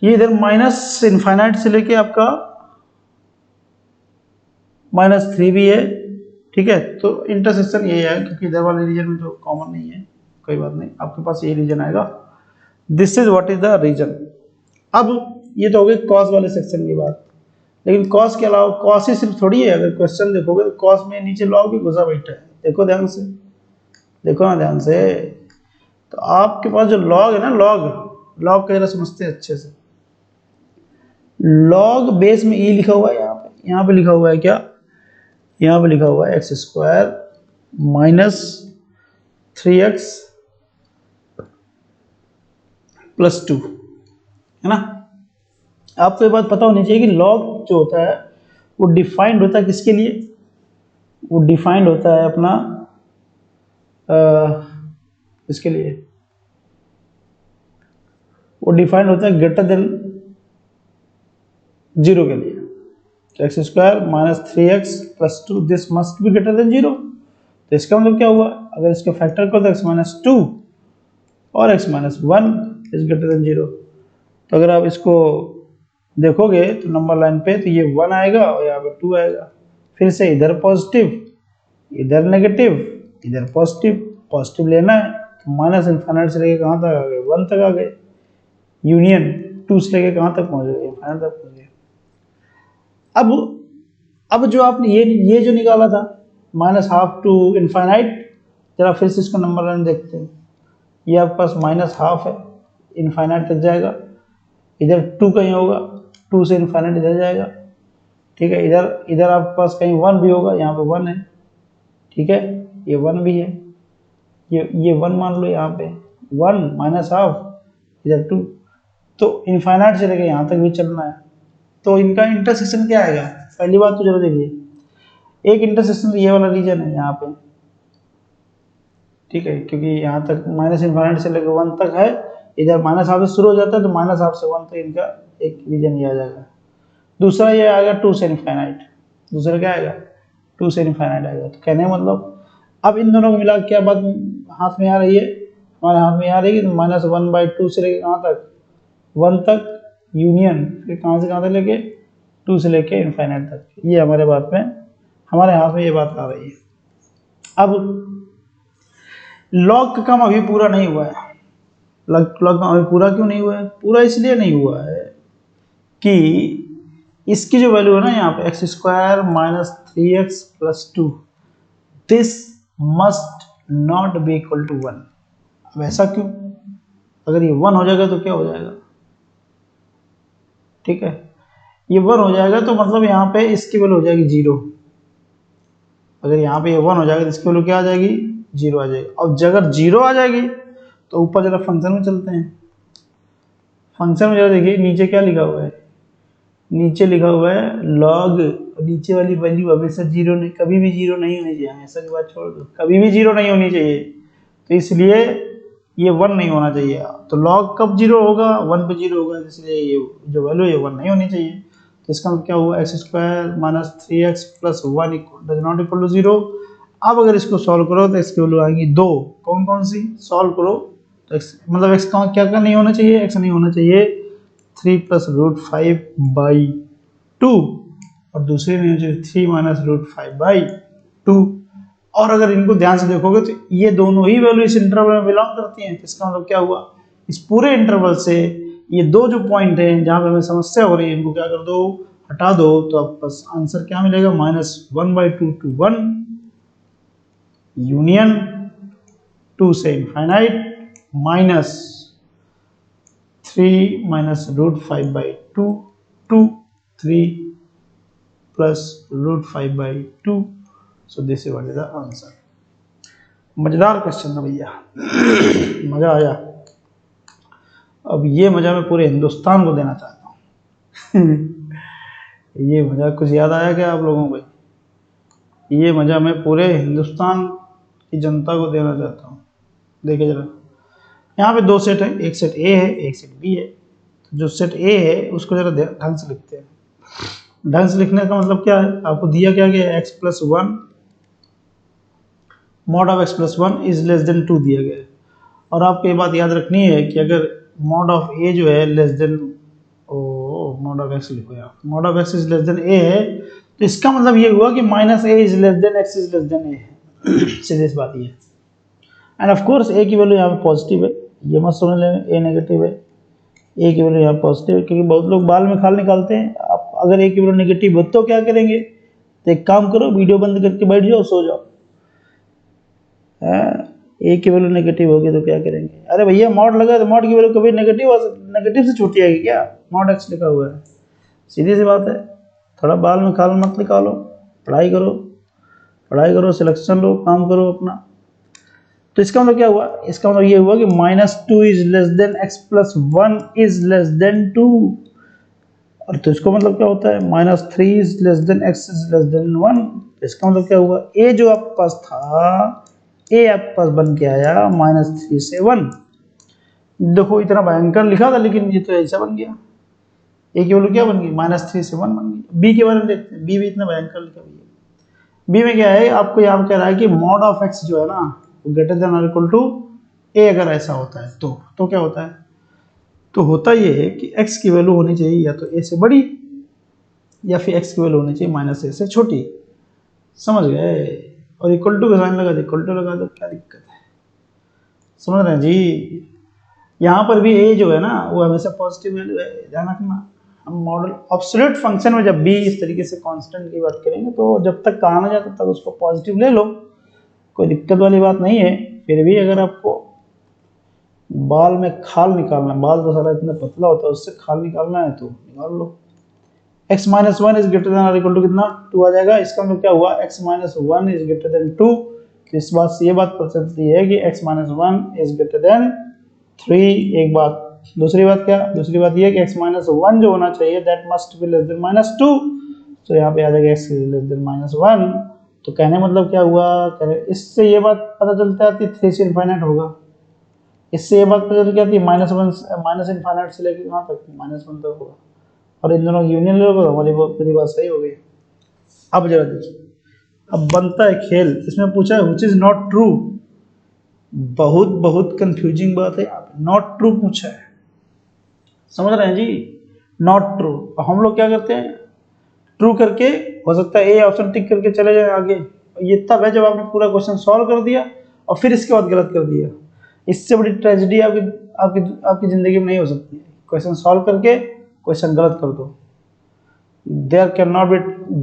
ये इधर -∞ से लेके आपका -3 भी है, ठीक है, तो इंटरसेक्शन ये है, क्योंकि इधर वाले रीजन में तो कॉमन नहीं है, कोई बात नहीं, आपके पास ये रीजन आएगा, this is what is the region. अब ये तो हो गई कॉस वाले सेक्शन की बात, लेकिन कॉस के अलावा कॉस ही सिर्फ थोड़ी है, अगर क्वेश्चन देखोगे तो कॉस में नीचे लॉग भी घुसा बैठा है, देखो ध्यान से, देखो ना ध्यान से, तो आपके पास जो लॉग है ना, लॉग का जरा समझते हैं अच्छे से, लॉग बेस में ई लिखा हुआ है, यहाँ पे लिखा हुआ है क्या, यहाँ पे लिखा हुआ है x² - 3x + 2, है ना। आपको ये बात पता होनी चाहिए कि लॉग जो होता है वो डिफाइंड होता है किसके लिए, वो डिफाइंड होता है अपना इसके लिए, वो डिफाइंड होता है ग्रेटर देन 0 के लिए, x² - 3x + 2 this must be greater than 0। तो इसका मतलब क्या हुआ, अगर इसके फैक्टर को तो x - 2 और x - 1 इज ग्रेटर देन 0, तो अगर आप इसको देखोगे तो नंबर लाइन पे तो ये 1 आएगा और यहाँ पे 2 आएगा, फिर से इधर पॉजिटिव, इधर नेगेटिव, इधर पॉजिटिव लेना है, तो -∞ से लेके कहाँ तक आ गए, 1 तक आ गए, यूनियन 2 से लेके कहाँ तक पहुँच गए, इनफाइनाइट तक पहुँच गए। अब जो आपने ये जो निकाला था -½ टू इनफाइनाइट, जरा फिर से इसका नंबर लाइन देखते हैं, ये आपके पास -½ है, इनफाइनाइट तक जाएगा, इधर 2 कहीं होगा, 2 से इनफाइनाइट इधर जाएगा, ठीक है, इधर आपके पास कहीं 1 भी होगा, यहाँ पे 1 है, ठीक है, ये 1 भी है, ये 1 मान लो, यहाँ पे 1 -½ इधर 2, तो इनफाइनाइट से लेके यहाँ तक भी चलना है, तो इनका इंटरसेक्शन क्या आएगा, पहली बात तो जरा देखिए, एक इंटरसेक्शन तो ये वाला रीजन है यहाँ पे, ठीक है, क्योंकि यहाँ तक -∞ से लेकर 1 तक है, इधर -½ से शुरू हो जाता है, तो -½ से 1 तक इनका एक रीजन ये आ जाएगा। दूसरा ये आएगा 2 से इनफाइनाइट, दूसरा क्या आएगा 2 से इनफाइनाइट आएगा। तो कहने का मतलब अब इन दोनों को मिला क्या बात हाथ में आ रही है, हमारे हाथ में आ रही है कि -1/2 से लेके कहाँ तक, 1 तक यूनियन, फिर कहाँ से कहाँ तक लेके 2 से लेके इनफाइनाइट तक। ये हमारे बात में, हमारे हाथ में ये बात आ रही है। अब लॉग का काम अभी पूरा नहीं हुआ है। लॉग का काम अभी पूरा क्यों नहीं हुआ है? पूरा इसलिए नहीं हुआ है कि इसकी जो वैल्यू है ना यहाँ पे x² - 3x + 2, this must not be equal to 1। अब ऐसा क्यों? अगर ये 1 हो जाएगा तो क्या हो जाएगा? ठीक है, ये 1 हो जाएगा तो मतलब यहाँ पे इसकी वैल्यू हो जाएगी 0। अगर यहाँ पे ये 1 हो जाएगा तो इसकी वैल्यू क्या आ जाएगी? 0 आ जाएगी। अब अगर 0 आ जाएगी तो ऊपर जरा फंक्शन में चलते हैं। फंक्शन में जरा देखिए नीचे क्या लिखा हुआ है, नीचे लिखा हुआ है लॉग, नीचे वाली वैल्यू हमेशा 0 नहीं, कभी भी 0 नहीं होनी चाहिए। हमेशा की बात छोड़ दो, कभी भी 0 नहीं होनी चाहिए। तो इसलिए ये 1 नहीं होना चाहिए। तो लॉग कब 0 होगा? 1 पे 0 होगा, इसलिए ये जो वैल्यू है 1 नहीं होनी चाहिए। तो इसका मतलब क्या हुआ? x² - 3x + 1 does not equal to 0। अब अगर इसको सॉल्व करो तो इसकी वैल्यू आएगी 2। कौन कौन सी सॉल्व करो तो x, मतलब x का क्या क्या नहीं होना चाहिए? x नहीं होना चाहिए 3 + √5/2 और दूसरी नहीं होनी चाहिए 3 - √5/2। और अगर इनको ध्यान से देखोगे तो ये दोनों ही वैल्यू इस इंटरवल में बिलोंग करती हैं। इसका मतलब क्या हुआ? इस पूरे इंटरवल से ये दो जो पॉइंट हैं जहां पे हमें समस्या हो रही है, इनको क्या कर दो? हटा दो। तो अब बस आंसर क्या मिलेगा? -1/2 to 1 यूनियन 2 से infinite -3 - √5/2 to 3 + √5/2। So this is what is the answer. मजेदार क्वेश्चन था भैया, मजा आया। अब ये मजा मैं पूरे हिंदुस्तान को देना चाहता हूँ। ये मजा कुछ याद आया क्या आप लोगों को? ये मजा मैं पूरे हिंदुस्तान की जनता को देना चाहता हूँ। देखिए जरा, यहाँ पे दो सेट है, एक सेट ए है एक सेट बी है। तो जो सेट ए है उसको जरा ढंग से लिखते हैं। ढंग से लिखने का मतलब क्या है? आपको दिया क्या गया? x + 1 mod of x + 1 is less then 2 दिया गया है। और आपको ये बात याद रखनी है कि अगर mod of a जो है less than, mod of x लिखो यार, mod of x is less then a है, तो इसका मतलब ये हुआ कि -a is less then x is less then a है। सीधी सी बात ये है। एंड ऑफ कोर्स a की वैल्यू यहाँ पे पॉजिटिव है, ये मत समझ लेना a नेगेटिव है। a की वैल्यू यहाँ पॉजिटिव है, क्योंकि बहुत लोग बाल में खाल निकालते हैं। आप अगर a की वैल्यू नेगेटिव हो तो क्या करेंगे? तो एक काम करो, वीडियो बंद करके बैठ जाओ, सो जाओ। ए की वैल्यू नेगेटिव होगी तो क्या करेंगे? अरे भैया मॉड लगा तो मॉड की वैल्यू कभी नेगेटिव से छोटी आएगी क्या? मॉड x लिखा हुआ है, सीधी सी बात है। थोड़ा बाल में खाल मत निकालो, पढ़ाई करो, पढ़ाई करो, सिलेक्शन लो, काम करो अपना। तो इसका मतलब क्या हुआ? इसका मतलब ये हुआ कि -2 is less then x + 1 is less then 2। और तो इसको मतलब क्या होता है? -3 is less then x is less then 1। इसका मतलब क्या हुआ? a जो आपके पास था, ए आपके पास बन के आया -3 से 1। देखो इतना भयंकर लिखा था, लेकिन ये तो ऐसा बन गया। ए की वैल्यू क्या बन गई? -3 से 1 बन गई। बी के बारे में देखते हैं, बी भी इतना भयंकर लिखा हुआ है। बी में क्या है? आपको यहाँ कह रहा है कि mod of x जो है ना, ग्रेटर देन और इक्वल टू ए। अगर ऐसा होता है तो क्या होता है? तो होता ये है कि x की वैल्यू होनी चाहिए या तो a से बड़ी, या फिर x की वैल्यू होनी चाहिए -a से छोटी। समझ गए? और इक्वल टू का साइन लगा दो, इक्वल टू लगा दो, क्या दिक्कत है? समझ रहे हैं जी? यहाँ पर भी a जो है ना वो हमेशा पॉजिटिव वैल्यू है, ध्यान रखना। हम मॉडल एब्सोल्यूट फंक्शन में जब भी इस तरीके से कांस्टेंट की बात करेंगे तो जब तक कहा ना जाए तब तक उसको पॉजिटिव ले लो, कोई दिक्कत वाली बात नहीं है। फिर भी अगर आपको बाल में खाल निकालना, बाल तो सारा इतना पतला होता है, उससे खाल निकालना है तो निकाल लो। x - 1 इज ग्रेटर देन और इक्वल टू कितना? 2 आ जाएगा। इसका मतलब क्या हुआ? x - 1 is greater then 2। तो इस बात से ये बात पता चलती है कि x - 1 इज ग्रेटर देन 3। एक बात। दूसरी बात क्या? दूसरी बात ये है कि x - 1 जो होना चाहिए that must be less then -2। तो यहाँ पे आ जाएगा x इज लेस देन -1। तो कहने मतलब क्या हुआ? इससे ये बात पता चलती आती है 3 से इनफाइनाइट होगा। इससे ये बात पता चल जाती है माइनस इनफाइनाइट से लेकर कहाँ तक? -1 तक होगा। और इन दोनों यूनियन ले लो तो हमारी पूरी बात सही हो गई। अब जरा देखिए, अब बनता है खेल, इसमें पूछा है व्हिच इज नॉट ट्रू। बहुत बहुत कंफ्यूजिंग बात है, नॉट ट्रू पूछा है, समझ रहे हैं जी, नॉट ट्रू। हम लोग क्या करते हैं, ट्रू करके हो सकता है ए ऑप्शन टिक करके चले जाए आगे। ये तब है जब आपने पूरा क्वेश्चन सॉल्व कर दिया और फिर इसके बाद गलत कर दिया। इससे बड़ी ट्रेजेडी आपकी आपकी आपकी जिंदगी में नहीं हो सकती है। क्वेश्चन सॉल्व करके क्वेश्चन गलत कर दो, there cannot be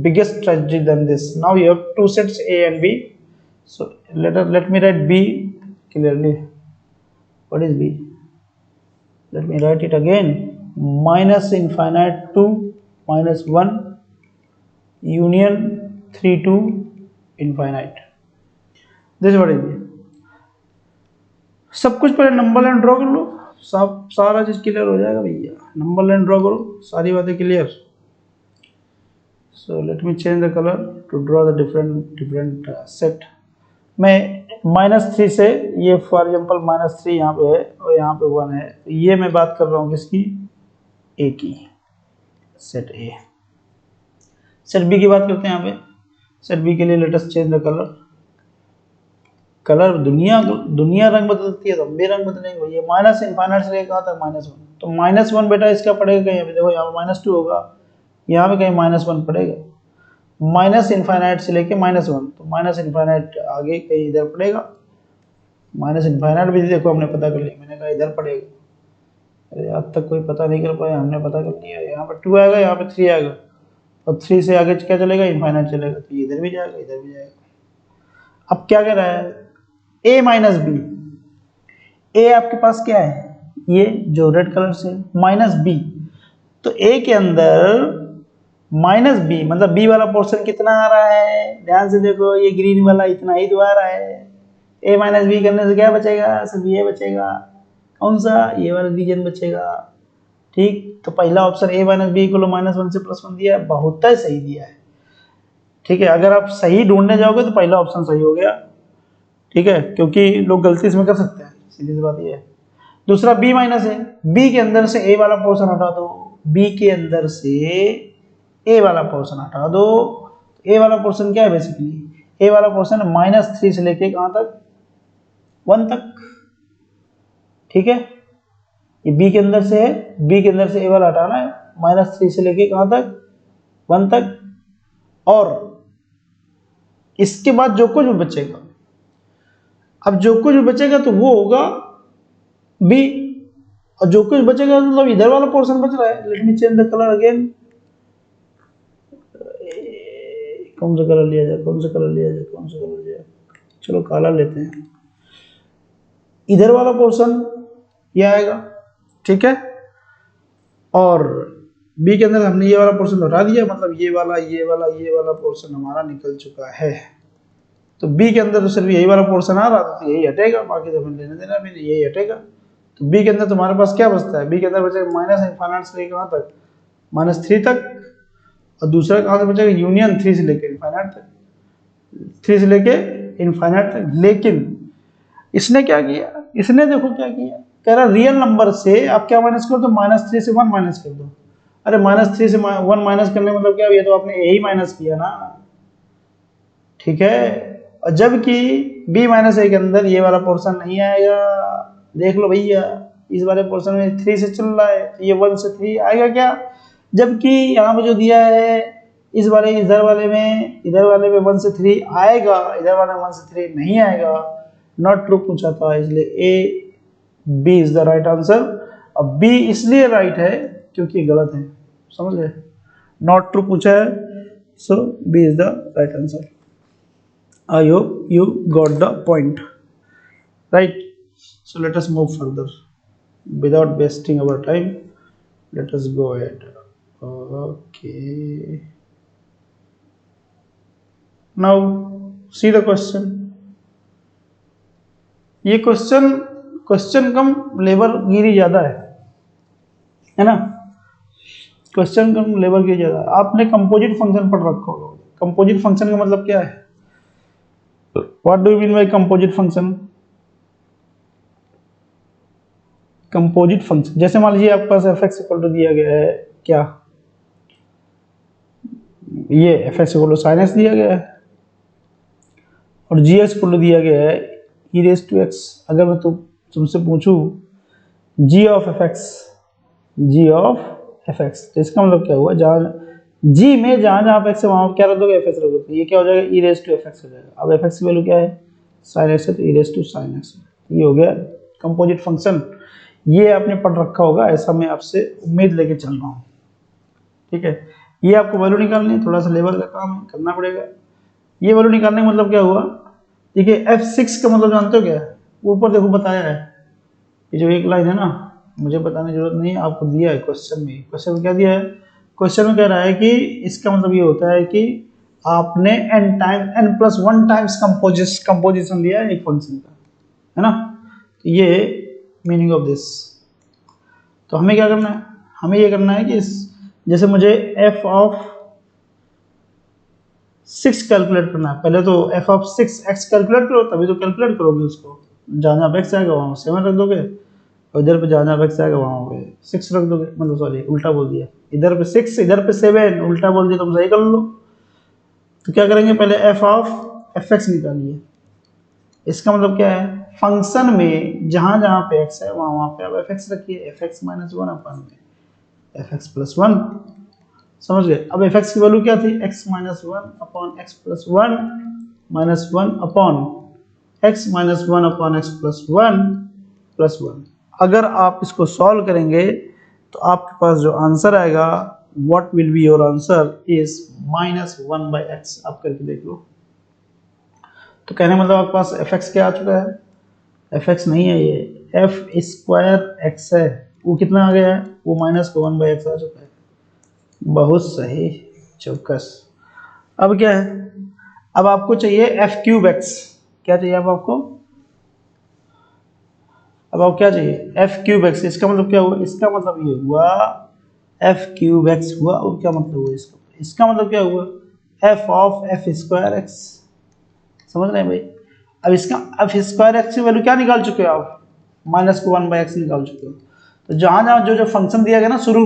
biggest tragedy than this. Now you have two sets A and B, so let me write B clearly. What is B? Let me write it again. Minus infinite to minus 1 union 3 to infinite. This is what is B. सब कुछ पहले number line draw कर लो, सब सारा चीज clear हो जाएगा भैया। नंबर लाइन ड्रॉ करो, सारी बातें clear. So let me change the color to draw the different set. मैं -3 से, ये फॉर एग्जाम्पल -3 यहाँ पे है और यहाँ पे 1 है, तो ये मैं बात कर रहा हूँ किसकी, ए की, सेट ए। सेट बी की बात करते हैं यहाँ पे। सेट बी के लिए let us change the colour. Colour दुनिया रंग बदलती है तो हम भी रंग बदलेंगे। ये माइनस इनफाइनाइट से लेकर कहाँ तक -1, तो -1 बेटा इसका पड़ेगा कहीं, देखो यहाँ पे -2 होगा, यहाँ पे कहीं -1 पड़ेगा। माइनस इनफाइनाइट से लेके -1, तो माइनस इनफाइनाइट आगे कहीं इधर पड़ेगा। माइनस इनफाइनाइट भी देखो हमने पता कर लिया, मैंने कहा इधर पड़ेगा। अरे अब तक कोई पता नहीं कर पाया, हमने पता कर लिया। यहाँ पे 2 आएगा, यहाँ पे 3 आएगा, और 3 से आगे क्या चलेगा, इनफाइनाइट चलेगा, तो इधर भी जाएगा, इधर भी जाएगा। अब क्या कह रहा है, a माइनस बी। ए आपके पास क्या है, ये जो रेड कलर से माइनस बी, तो ए के अंदर माइनस बी मतलब बी वाला पोर्शन कितना आ रहा है, ध्यान से देखो, ये ग्रीन वाला इतना ही तो आ रहा है। ए माइनस बी करने से क्या बचेगा, सिर्फ ये बचेगा, कौन सा, ये वाला रीजन बचेगा। ठीक, तो पहला option A minus B equal -1 से +1 दिया है, बहुत ही सही दिया है। ठीक है, अगर आप सही ढूंढने जाओगे तो पहला ऑप्शन सही हो गया। ठीक है, क्योंकि लोग गलती इसमें कर सकते हैं, सीधी सी बात ये है। दूसरा बी माइनस है, बी के अंदर से ए वाला पोर्शन हटा दो, बी के अंदर से ए वाला पोर्शन हटा दो। ए वाला पोर्शन क्या है, बेसिकली ए वाला पोर्शन -3 से लेके कहां तक, 1 तक। ठीक है, ये बी के अंदर से है, बी के अंदर से ए वाला हटाना है, -3 से लेके कहां तक, 1 तक। और इसके बाद जो कुछ भी बचेगा, अब जो कुछ भी बचेगा तो वो होगा बी, और जो कुछ बचेगा मतलब इधर वाला पोर्शन बच रहा है। Let me change the colour again. कौन सा कलर लिया जाए, कौन सा कलर लिया जाए, कौन सा कलर लिया जाए, चलो काला लेते हैं। इधर वाला पोर्शन ये आएगा, ठीक है, और बी के अंदर हमने ये वाला पोर्शन हटा दिया, मतलब ये वाला पोर्शन हमारा निकल चुका है। तो बी के अंदर तो सिर्फ यही वाला पोर्शन आ रहा था, तो यही हटेगा, बाकी तो हमें लेने देना भी नहीं, यही हटेगा। तो बी के अंदर तुम्हारे पास क्या बचता है, बी के अंदर बचेगा माइनस इनफाइनाइट से लेकर कहाँ तक, -3 तक, और दूसरा कहाँ से बचेगा, यूनियन 3 से लेकर इनफाइनाइट तक, 3 से लेके इनफाइनाइट तक। लेकिन इसने क्या किया, इसने देखो क्या किया, कह रहा रियल नंबर से आप क्या माइनस कर दो, -3 से 1 माइनस कर दो। अरे -3 से 1 माइनस करने मतलब क्या, ये तो आपने यही माइनस किया ना। ठीक है, और जबकि b माइनस ए के अंदर ये वाला पोर्शन नहीं आएगा, देख लो भैया, इस वाले पोर्शन में 3 से चल रहा है, तो ये 1 से 3 आएगा क्या, जबकि यहाँ पे जो दिया है इधर वाले में 1 से 3 आएगा, इधर वाले में 1 से 3 नहीं आएगा। नॉट ट्रू पूछा था, इसलिए A B is the right answer. अब बी इसलिए राइट है क्योंकि गलत है, समझ गए, नॉट ट्रू पूछा है, so B is the right answer. I hope you got the point, right? So let us move further without wasting our time. Let us go ahead. Okay, now see the question. ये question कम labour गिरी ज्यादा है ना, question कम labour गिरी ज्यादा। आपने composite function पढ़ रखा होगा। Composite function का मतलब क्या है, What do you mean by composite function? Composite function, जैसे मान लीजिए आपके पास f(x) इक्वल टू दिया गया है, क्या ये f(x) equal to sin x दिया गया है, और जी एक्स को दिया गया है ई रेस टू एक्स। अगर मैं तुमसे पूछूं g of f x, g of f x, तो इसका मतलब क्या हुआ, जहाँ जी में जहाँ जहाँ पे एक्स है वहाँ क्या रख दोगे, एफ एक्स रख दोगे, ये क्या हो जाएगा, ई रेस टू एफ एक्स हो जाएगा। अब एफ एक्स की वैल्यू क्या है, साइन एक्स है, तो ई रेस टू साइन एक्स। ये हो गया कंपोजिट फंक्शन। ये आपने पढ़ रखा होगा, ऐसा मैं आपसे उम्मीद लेके चल रहा हूँ। ठीक है, ये आपको वैल्यू निकालनी है, थोड़ा सा लेवल का काम है, करना पड़ेगा। ये वैल्यू निकालने का मतलब क्या हुआ, देखिए f6 का मतलब जानते हो क्या है, ऊपर देखो बताया है, ये जो एक लाइन है ना, मुझे बताने की जरूरत नहीं है, आपको दिया है क्वेश्चन में। क्वेश्चन में क्या दिया है, क्वेश्चन में कह रहा है कि इसका मतलब ये होता है कि आपने n+1 टाइम्स कंपोजिशन लिया है एक फंक्शन का, है ना, ये मीनिंग ऑफ दिस। तो हमें क्या करना है, हमें ये करना है कि जैसे मुझे f ऑफ 6 कैलकुलेट करना है, पहले तो f ऑफ 6x कैलकुलेट करो, तभी तो कैलकुलेट करोगे उसको। जहाँ जहाँ x आएगा वहाँ 7 रख दोगे, और इधर पे जहाँ जहाँ x आएगा वहाँ पे 6 रख दोगे, मतलब सॉरी उल्टा बोल दिया, इधर पे 6 इधर पे 7, उल्टा बोल दिया, तुम सही कर लो। तो क्या करेंगे, पहले f ऑफ fx निकालिए। इसका मतलब क्या है, फंक्शन में जहाँ जहाँ पे x है वहाँ वहाँ पे आप fx रखिए, fx-1 अपन में fx+1, समझ गए। अब fx की वैल्यू क्या थी, x-1 upon x+1 -1 upon x-1 upon x+1 +1। अगर आप इसको सॉल्व करेंगे तो आपके पास जो आंसर आएगा, what will be your answer is -1/x। आप करके देख लो। तो कहने मतलब आपके पास fx क्या आ चुका है, fx नहीं है, ये f²x है, वो कितना आ गया है, वो -1/x आ चुका है। बहुत सही, चौकस। अब क्या है, अब आपको चाहिए f³x। क्या चाहिए अब आपको, अब आपको क्या चाहिए, f³x। इसका मतलब क्या हुआ, इसका मतलब ये हुआ f³x हुआ, और क्या मतलब हुआ इसका, इसका मतलब क्या हुआ, f ऑफ f²x। समझ रहे हैं भाई। अब इसका f²x की वैल्यू क्या निकाल चुके हो आप, -1/x निकाल चुके हो। तो जहाँ जहाँ जो जो फंक्शन दिया गया ना, शुरू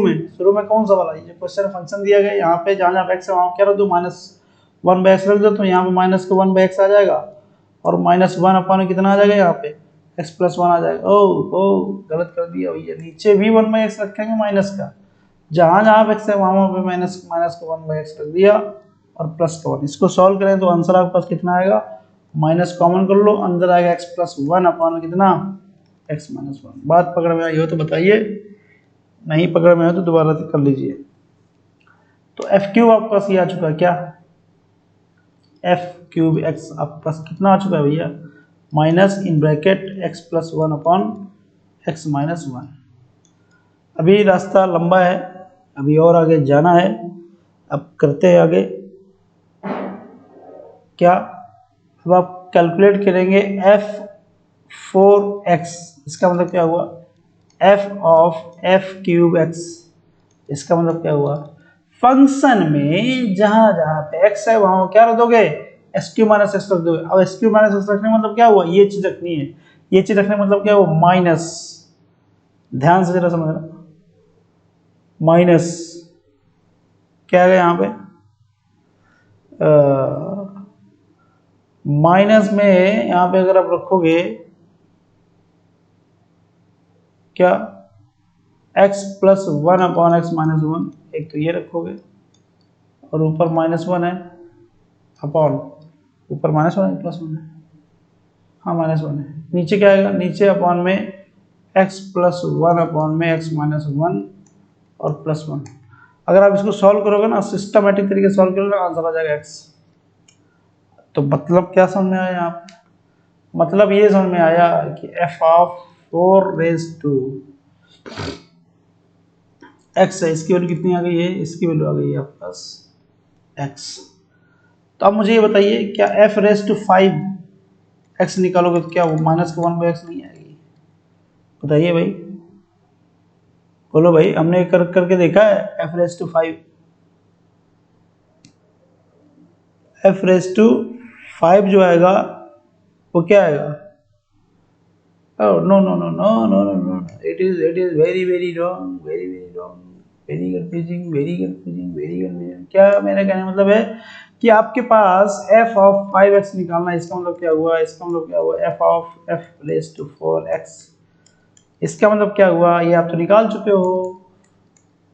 में कौन सा वाला, ये क्वेश्चन फंक्शन दिया गया, यहाँ पे जहाँ जहाँ x है वहाँ क्या रख दो, -1/x रख दो, तो यहाँ पे -1/x आ जाएगा, और -1 अपॉन कितना आ जाएगा, यहाँ पे x+1 आ जाएगा। ओ गलत कर दिया भैया, नीचे भी 1/x रखेंगे माइनस का, जहाँ जहाँ x है वहाँ वहाँ पे -1/x रख दिया, और प्लस का 1। इसको सॉल्व करें तो आंसर आपके पास कितना आएगा, माइनस कॉमन कर लो, अंदर आएगा x+1 अपॉन कितना, x-1। बात पकड़ में आई हो तो बताइए, नहीं पकड़ में हो तो दोबारा कर लीजिए। तो f³ आपके पास ये आ चुका है, क्या f³ आपके पास कितना आ चुका है भैया, -(x+1 अपॉन x-1). अभी रास्ता लंबा है, अभी और आगे जाना है। अब करते हैं आगे क्या, अब आप कैलकुलेट करेंगे f4x। इसका मतलब क्या हुआ, f ऑफ f³x। इसका मतलब क्या हुआ, फंक्शन में जहां जहां पे x है वहां क्या रख दोगे, (x³-x) रख दोगे। अब (x³-x) रखने मतलब क्या हुआ, ये चीज रखनी है, ये चीज रखने मतलब क्या हुआ, माइनस। ध्यान से जरा समझना, माइनस क्या है यहाँ पे, माइनस में यहाँ पे अगर आप रखोगे क्या, x+1 अपॉन x-1, एक तो ये रखोगे, और ऊपर -1 है, अपॉन ऊपर -1 है, +1 है, हाँ -1 है, नीचे क्या आएगा, नीचे अपॉन में x+1 अपॉन में x-1 और +1। अगर आप इसको सॉल्व करोगे ना, सिस्टमेटिक तरीके से सॉल्व करोगे ना, आंसर आ जाएगा x। तो मतलब क्या समझ में आया आप, मतलब ये समझ में आया कि f ऑफ 4 x है, इसकी वैल्यू कितनी आ गई है, इसकी वैल्यू आ गई है आपके पास x। तो अब मुझे ये बताइए, क्या f5 x निकालोगे तो क्या वो -1/x नहीं आएगी, बताइए भाई, बोलो भाई, हमने करके देखा है। f5 जो आएगा वो क्या आएगा, oh no, it is very wrong, very confusing। क्या मेरा कहने का मतलब है, कि आपके पास f ऑफ 5x निकालना है। इसका मतलब क्या हुआ, इसका मतलब क्या हुआ, f of f raise to 4x। इसका मतलब क्या हुआ, ये आप तो निकाल चुके हो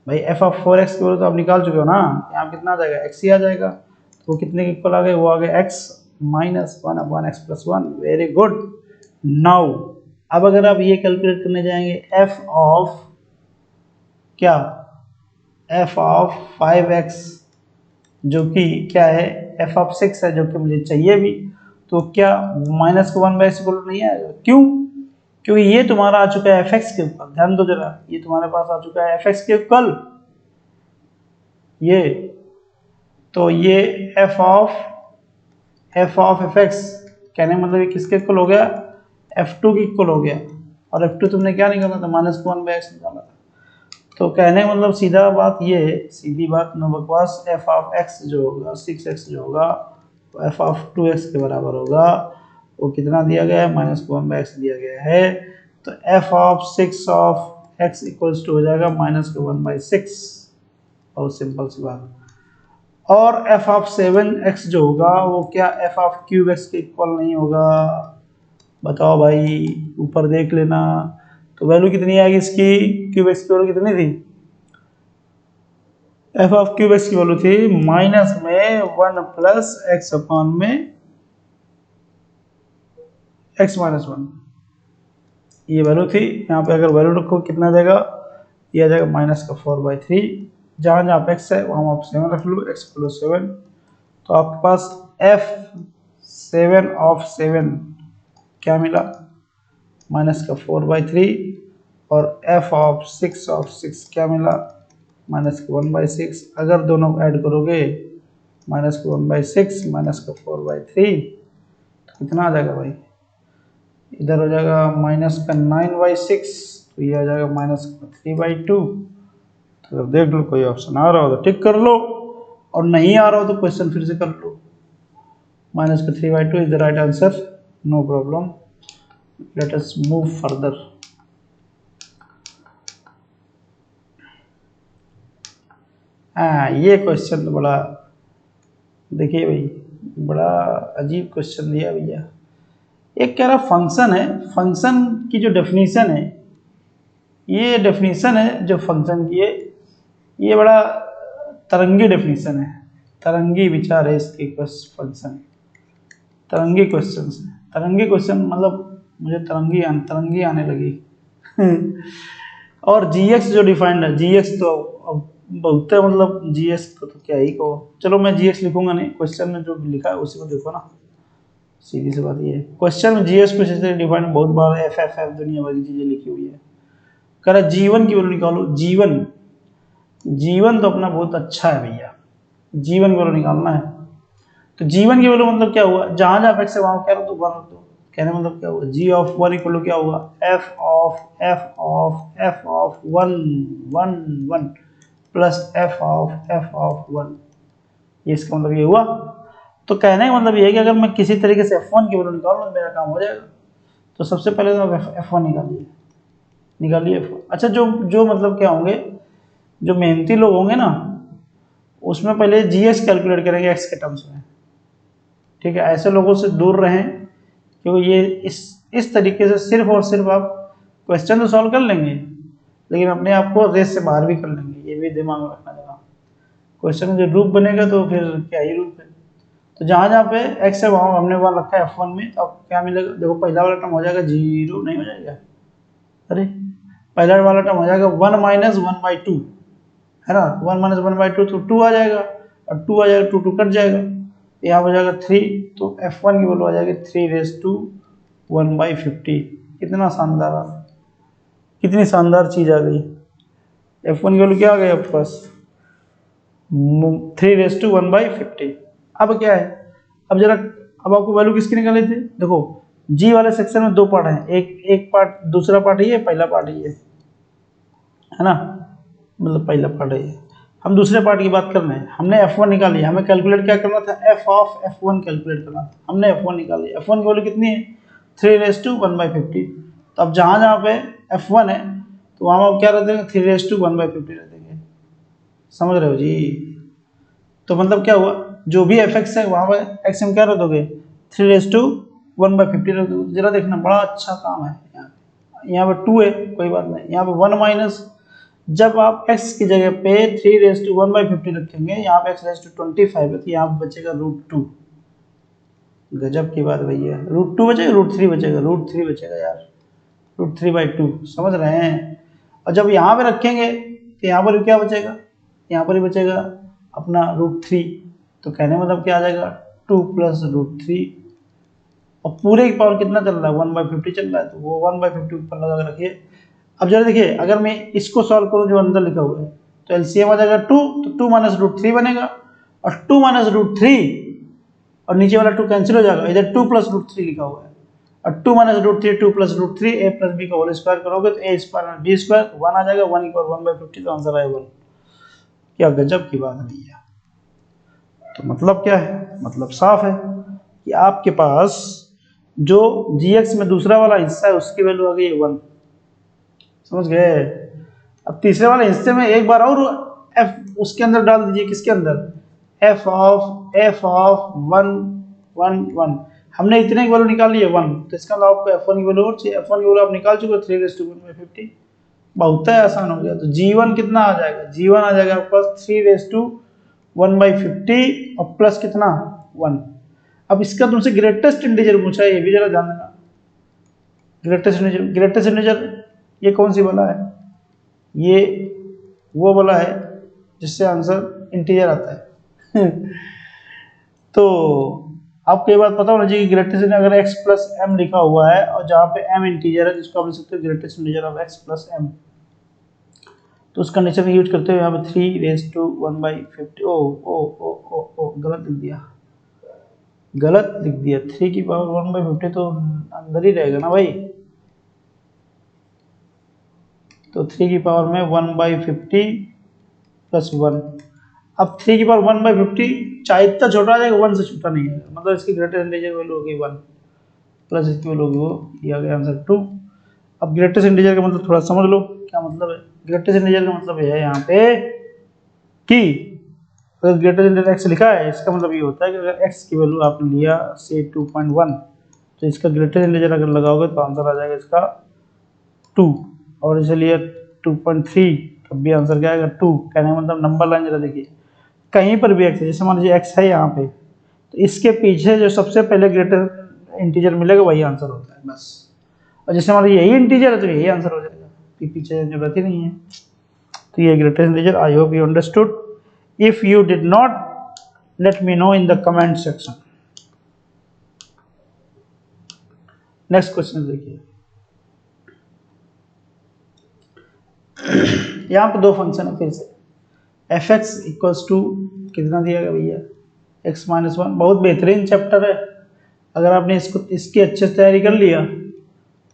भाई, f ऑफ 4x की वैल्यू तो आप निकाल चुके हो ना। यहाँ कितना आ जाएगा, x ही आ जाएगा। तो वो कितने के इक्वल आ गए, वो आ गए x minus 1 upon x plus 1। Very good. Now अब अगर आप ये कैलकुलेट करने जाएंगे, f ऑफ क्या, f ऑफ 5x जो कि क्या है, f ऑफ 6 है जो कि मुझे चाहिए भी, तो क्या माइनस को 1/x इक्वल नहीं आएगा, क्यों, क्योंकि ये तुम्हारा आ चुका है fx के ऊपर। ध्यान दो जरा, ये तुम्हारे पास आ चुका है fx के ऊपर, ये तो ये f ऑफ fx कहने मतलब ये किसके इक्वल हो गया, f2 के इक्वल हो गया। और f2 तुमने क्या निकाला था, माइनस को 1/x निकाला था। तो कहने का मतलब सीधा बात ये है, सीधी बात नो बकवास, f ऑफ x जो होगा 6x जो होगा f ऑफ 2x के बराबर होगा। वो कितना दिया गया है, माइनस को 1/x दिया गया है। तो f of 6 of x equals to हो जाएगा माइनस को 1/6। बहुत सिंपल सी बात। और f ऑफ 7x जो होगा वो क्या f ऑफ क्यूब x के इक्वल नहीं होगा, बताओ भाई, ऊपर देख लेना। तो वैल्यू कितनी आएगी इसकी, क्यूब एक्स की वैल्यू कितनी थी, एफ ऑफ क्यूब एक्स की वैल्यू थी माइनस में 1 प्लस एक्स अपॉन में एक्स माइनस 1, ये वैल्यू थी। यहाँ पे अगर वैल्यू रखो कितना जाएगा, ये आ जाएगा माइनस का 4/3। जहाँ जहाँ पे एक्स है वहाँ आप 7 रख लो, एक्स प्लस 7। तो आपके पास f7 ऑफ 7 क्या मिला, माइनस का 4/3। और f ऑफ 6 ऑफ 6 क्या मिला, माइनस का 1/6। अगर दोनों ऐड करोगे माइनस का 1/6 माइनस का 4/3 तो कितना आ जाएगा भाई, इधर हो जाएगा माइनस का 9/6, तो ये आ जाएगा माइनस का 3/2। तो अगर देख लो कोई ऑप्शन आ रहा हो तो टिक कर लो, और नहीं आ रहा हो तो क्वेश्चन फिर से कर लो। माइनस का 3/2 is the right answer, no problem. Let us move further. हाँ, ये क्वेश्चन तो बड़ा, देखिए भाई, बड़ा अजीब क्वेश्चन दिया भैया। एक कह रहा फंक्शन है, फंक्शन की जो डेफिनेशन है, ये डेफिनेशन है जो फंक्शन की है, ये बड़ा तरंगी डेफिनेशन है, तरंगी विचार है इसके फंक्शन, तरंगी क्वेश्चन है। तरंगी क्वेश्चन मतलब मुझे तरंगी आने लगी। और जीएक्स जो डिफाइंड है, जीएक्स तो अब बहुत है, मतलब जीएक्स तो क्या ही कहो। चलो मैं जीएक्स लिखूंगा नहीं, क्वेश्चन में जो लिखा है उसी को देखो ना, सीधी सी बात ये है। क्वेश्चन में जीएस कुछ ऐसे डिफाइन बहुत बार एफ दुनिया भर की चीजें लिखी हुई है। कह रहा जीवन की वैल्यू निकालो, जीवन, जीवन तो अपना बहुत अच्छा है भैया, जीवन की वैल्यू निकालना है। तो जीवन की वैल्यू मतलब क्या हुआ, जहां जहां एक्स है वहां क्या रख दो, वन रख दो। कहने मतलब क्या हुआ, जी ऑफ 1 इक्वल क्या हुआ, F of 1 1 1 plus F of 1। ये इसका मतलब ये हुआ। तो कहने का मतलब ये है कि अगर मैं किसी तरीके से f1 की वैल्यू निकाल लूँ तो मेरा काम हो जाएगा। तो सबसे पहले तो f1 निकालिए, निकालिए f1। अच्छा, जो जो मतलब क्या होंगे, जो मेहनती लोग होंगे ना, उसमें पहले जीएस कैलकुलेट करेंगे एक्स के टर्म्स में, ठीक है। ऐसे लोगों से दूर रहें, क्योंकि ये इस तरीके से सिर्फ और सिर्फ आप क्वेश्चन तो सॉल्व कर लेंगे, लेकिन अपने आप को रेस से बाहर भी कर लेंगे, ये भी दिमाग में रखना जरा। क्वेश्चन में जो रूप बनेगा तो फिर क्या ही रूप है। तो जहाँ जहाँ पे एक्स है वहाँ हमने वहाँ रखा है f1 में, तो अब क्या मिलेगा, देखो पहला वाला टर्म हो जाएगा 0, नहीं हो जाएगा, अरे पहला वाला टर्म हो जाएगा 1 माइनस 1/2, है ना। 1 माइनस 1/2 तो 2 आ जाएगा, और 2 आ जाएगा, 2 2 कट जाएगा, यहाँ हो जाएगा 3। तो f1 की वैल्यू आ जाएगी 3/1/50। कितना शानदार, कितनी शानदार चीज आ गई। f1 की वैल्यू क्या आ गई आपके पास, 3/1/50। अब क्या है, अब जरा, अब आपको वैल्यू किसकी निकाले थे, देखो जी वाले सेक्शन में दो पार्ट हैं, एक पार्ट, दूसरा पार्ट ये, पहला पार्ट ये है ना, मतलब पहला पार्ट है ये। हम दूसरे पार्ट की बात कर रहे हैं, हमने f1 निकाली, हमें कैलकुलेट क्या करना था, f ऑफ f1 कैलकुलेट करना था, हमने f1 निकाली। f1 की वैल्यू कितनी है, 3/1/50। तो अब जहाँ जहाँ पे f1 है तो वहाँ आप क्या रख देंगे, 3/1/50 रख देंगे, समझ रहे हो जी। तो मतलब क्या हुआ, जो भी एफ एक्स है वहाँ पर एक्स में क्या रख दोगे 3^1/50 रख दोगे। जरा देखना बड़ा अच्छा काम है। यहाँ पे 2 है कोई बात नहीं, यहाँ पे 1 माइनस, जब आप x की जगह पे 3^1/50 रखेंगे, यहाँ पे x^25 है तो यहाँ पे बचेगा √2। गजब की बात भैया, √2 बचेगा, √3 बचेगा, √3 बचेगा यार, √3/2, समझ रहे हैं। और जब यहाँ पे रखेंगे तो यहाँ पर भी क्या बचेगा, यहाँ पर ही बचेगा अपना √3। तो कहने मतलब क्या आ जाएगा 2 + √3, और पूरे की पावर कितना चल रहा है 1/50 चल रहा है, तो वो 1/50 ऊपर लगा के रखिए। अब जरा देखिए अगर मैं इसको सॉल्व करूं जो अंदर लिखा हुआ है, तो एलसीएम आ जाएगा 2, तो 2 - √3 बनेगा, और 2 - √3 और नीचे वाला 2 कैंसिल हो जाएगा, इधर 2 + √3 लिखा हुआ है, और 2 - √3 2 + √3 a + b का होल स्क्वायर करोगे तो a² - b², 1 आ जाएगा, 1 = 1/50, तो आंसर आएगा 1। क्या गजब की बात है भैया। तो मतलब क्या है, मतलब साफ है कि आपके पास जो gx में दूसरा वाला हिस्सा है उसकी वैल्यू आ गई है 1, समझ गए। अब तीसरे वाले हिस्से में एक बार और f उसके अंदर डाल दीजिए, किसके अंदर, f ऑफ 1 1 1, हमने इतने की वैल्यू निकाल ली है 1, तो इसका मतलब आपको f1 की वैल्यू और चाहिए, f1 की वैल्यू आप निकाल चुके हो 3^1/50, बहुत है आसान हो गया। तो g1 कितना आ जाएगा, g1 आ जाएगा आपके पास 3^1/50 और प्लस कितना 1। अब इसका तुमसे ग्रेटेस्ट इंटीजर पूछा है, ये भी जरा ध्यान देना। ग्रेटेस्ट इंटीजर ये कौन सी वाला है, ये वो वाला है जिससे आंसर इंटीजर आता है तो आपको ये बात पता होना चाहिए कि ग्रेटेस्ट इंटीजर अगर x + m लिखा हुआ है और जहाँ पे m इंटीजर है जिसको आप लिख सकते हो greatest integer of x + m, तो उस कंडीशन में यूज करते हुए यहाँ पे 3^1/50, ओ गलत लिख दिया, गलत लिख दिया, 3 की पावर 1/50 तो अंदर ही रहेगा ना भाई, तो 3 की पावर में 1/50 + 1। अब 3 की पावर 1/50 चाहे इतना छोटा आ जाएगा, 1 से छोटा नहीं है, मतलब इसकी ग्रेटेस्ट इंटीजर वैल्यू होगी 1 प्लस इसकी वैल्यू होगी वो, ये आ गया आंसर 2। अब ग्रेटेस्ट इंटीजर का मतलब थोड़ा समझ लो क्या मतलब है। ग्रेटेस्ट इंटीजर का मतलब है यहाँ पे कि अगर ग्रेटेस्ट इंटीजर x लिखा है, इसका मतलब ये होता है कि अगर x की वैल्यू आपने लिया से 2.1, तो इसका ग्रेटेस्ट इंटीजर अगर लगाओगे तो आंसर आ जाएगा इसका 2, और इसलिए 2.3, तब भी आंसर क्या आएगा 2। कहने का मतलब नंबर लाइन जरा देखिए, कहीं पर भी x है, जैसे मान लीजिए x है यहाँ पे, तो इसके पीछे जो सबसे पहले ग्रेटर इंटीजर मिलेगा वही आंसर होता है बस। और जैसे मान लीजिए यही इंटीजर है तो यही आंसर हो जाएगा, पीछे जरूरत ही नहीं है। तो ये greatest integer. I hope you understood. If you did not, let me know in the comment section. Next question देखिए, यहाँ पे दो फंक्शन है फिर से, f(x) = कितना दिया गया भैया, x - 1। बहुत बेहतरीन चैप्टर है, अगर आपने इसकी अच्छे से तैयारी कर लिया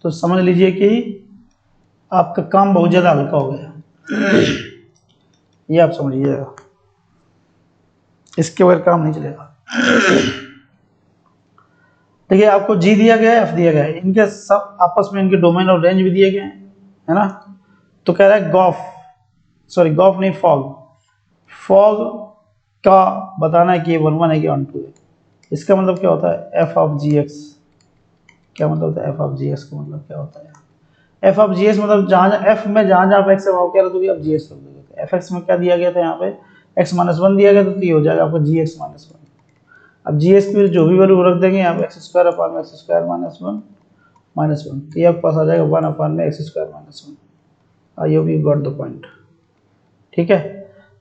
तो समझ लीजिए कि आपका काम बहुत ज़्यादा हल्का हो गया ये आप समझिएगा, इसके बगैर काम नहीं चलेगा। देखिए आपको g दिया गया है, f दिया गया है, इनके सब आपस में इनके डोमेन और रेंज भी दिए गए हैं, है ना। तो कह रहा है गॉफ नहीं फॉग का बताना है कि 1 1 है कि 1 2 है। इसका मतलब क्या होता है f(gx), क्या मतलब होता है f(gx) का मतलब क्या होता है, f(gx) मतलब जहाँ f में जहाँ आप x से भाव क्या रख दोगे, आप gx रख दोगे। fx में क्या दिया गया था, यहाँ पे x - 1 दिया गया, तो ये हो जाएगा आपका gx - 1। अब gx की जो भी वैल्यू रख देंगे यहाँ पे x² - (1) -1, तो ये आपके पास आ जाएगा 1 x² - 1। I hope you got the point, ठीक है।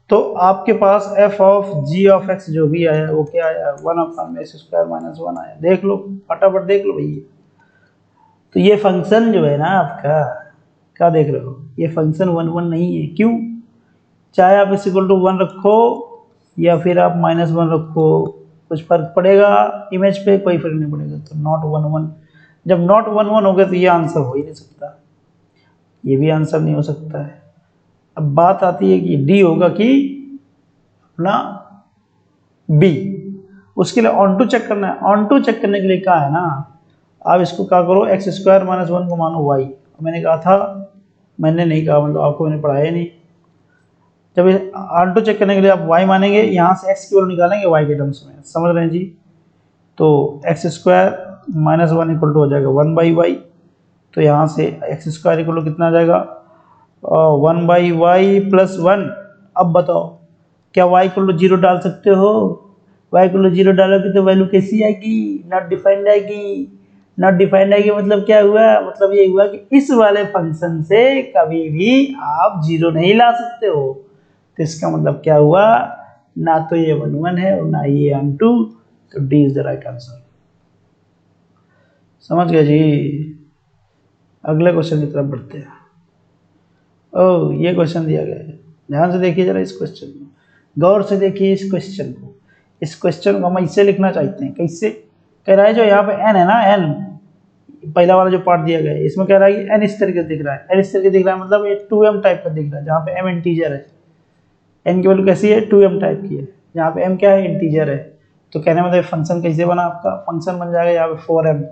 तो आपके पास f(g) जो भी आया वो क्या आया, 1 x² - 1 आया। देख लो फटाफट देख लो भैया। तो ये फंक्शन जो है ना आपका, क्या देख रहे हो, ये फंक्शन 1 1 नहीं है। क्यों, चाहे आप =1 रखो या फिर आप -1 रखो, कुछ फर्क पड़ेगा इमेज पे, कोई फर्क नहीं पड़ेगा। तो नॉट 1 1, जब नॉट 1 1 हो गया तो ये आंसर हो ही नहीं सकता, ये भी आंसर नहीं हो सकता है। अब बात आती है कि डी होगा कि अपना बी। उसके लिए ऑन टू चेक करना है। ऑन टू चेक करने के लिए क्या है ना, आप इसको क्या करो, x² - 1 को मानो y। मैंने कहा था, मैंने नहीं कहा, मतलब आपको मैंने पढ़ाया नहीं, जब ऑन टू चेक करने के लिए आप y मानेंगे, यहाँ से x की वैल्यू निकालेंगे y के टर्म्स में, समझ रहे हैं जी। तो x square minus one equal to हो जाएगा 1/y, तो यहाँ से एक्स स्क्वायर इक्वल टू कितना आ जाएगा 1/y प्लस 1। अब बताओ क्या y इक्वल टू 0 डाल सकते हो? y इक्वल टू 0 डालोगे तो वैल्यू कैसी आएगी? नॉट डिफाइंड आएगी। नॉट डिफाइंड आएगी मतलब क्या हुआ? मतलब ये हुआ कि इस वाले फंक्शन से कभी भी आप 0 नहीं ला सकते हो। तो इसका मतलब क्या हुआ? ना तो ये 1 है और ना ये 2, तो D is the right answer. समझ गए जी। अगले क्वेश्चन की तरफ बढ़ते हैं। ओह, ये क्वेश्चन दिया गया है, ध्यान से देखिए जरा इस क्वेश्चन को, गौर से देखिए इस क्वेश्चन को। इस क्वेश्चन को हम इससे लिखना चाहते हैं, कैसे? कह रहा है जो यहाँ पे n है ना, n पहला वाला जो पार्ट दिया गया है, इसमें कह रहा है कि n इस तरीके से दिख रहा है, n इस तरीके दिख रहा है मतलब ये 2m टाइप का दिख रहा है, जहाँ पे m इंटीजर है। n की वैल्यू कैसी है? 2m टाइप की है, जहाँ पे m क्या है? इंटीजर है। तो कहने मतलब फंक्शन कैसे बना? आपका फंक्शन बन जाएगा यहाँ पे 4m।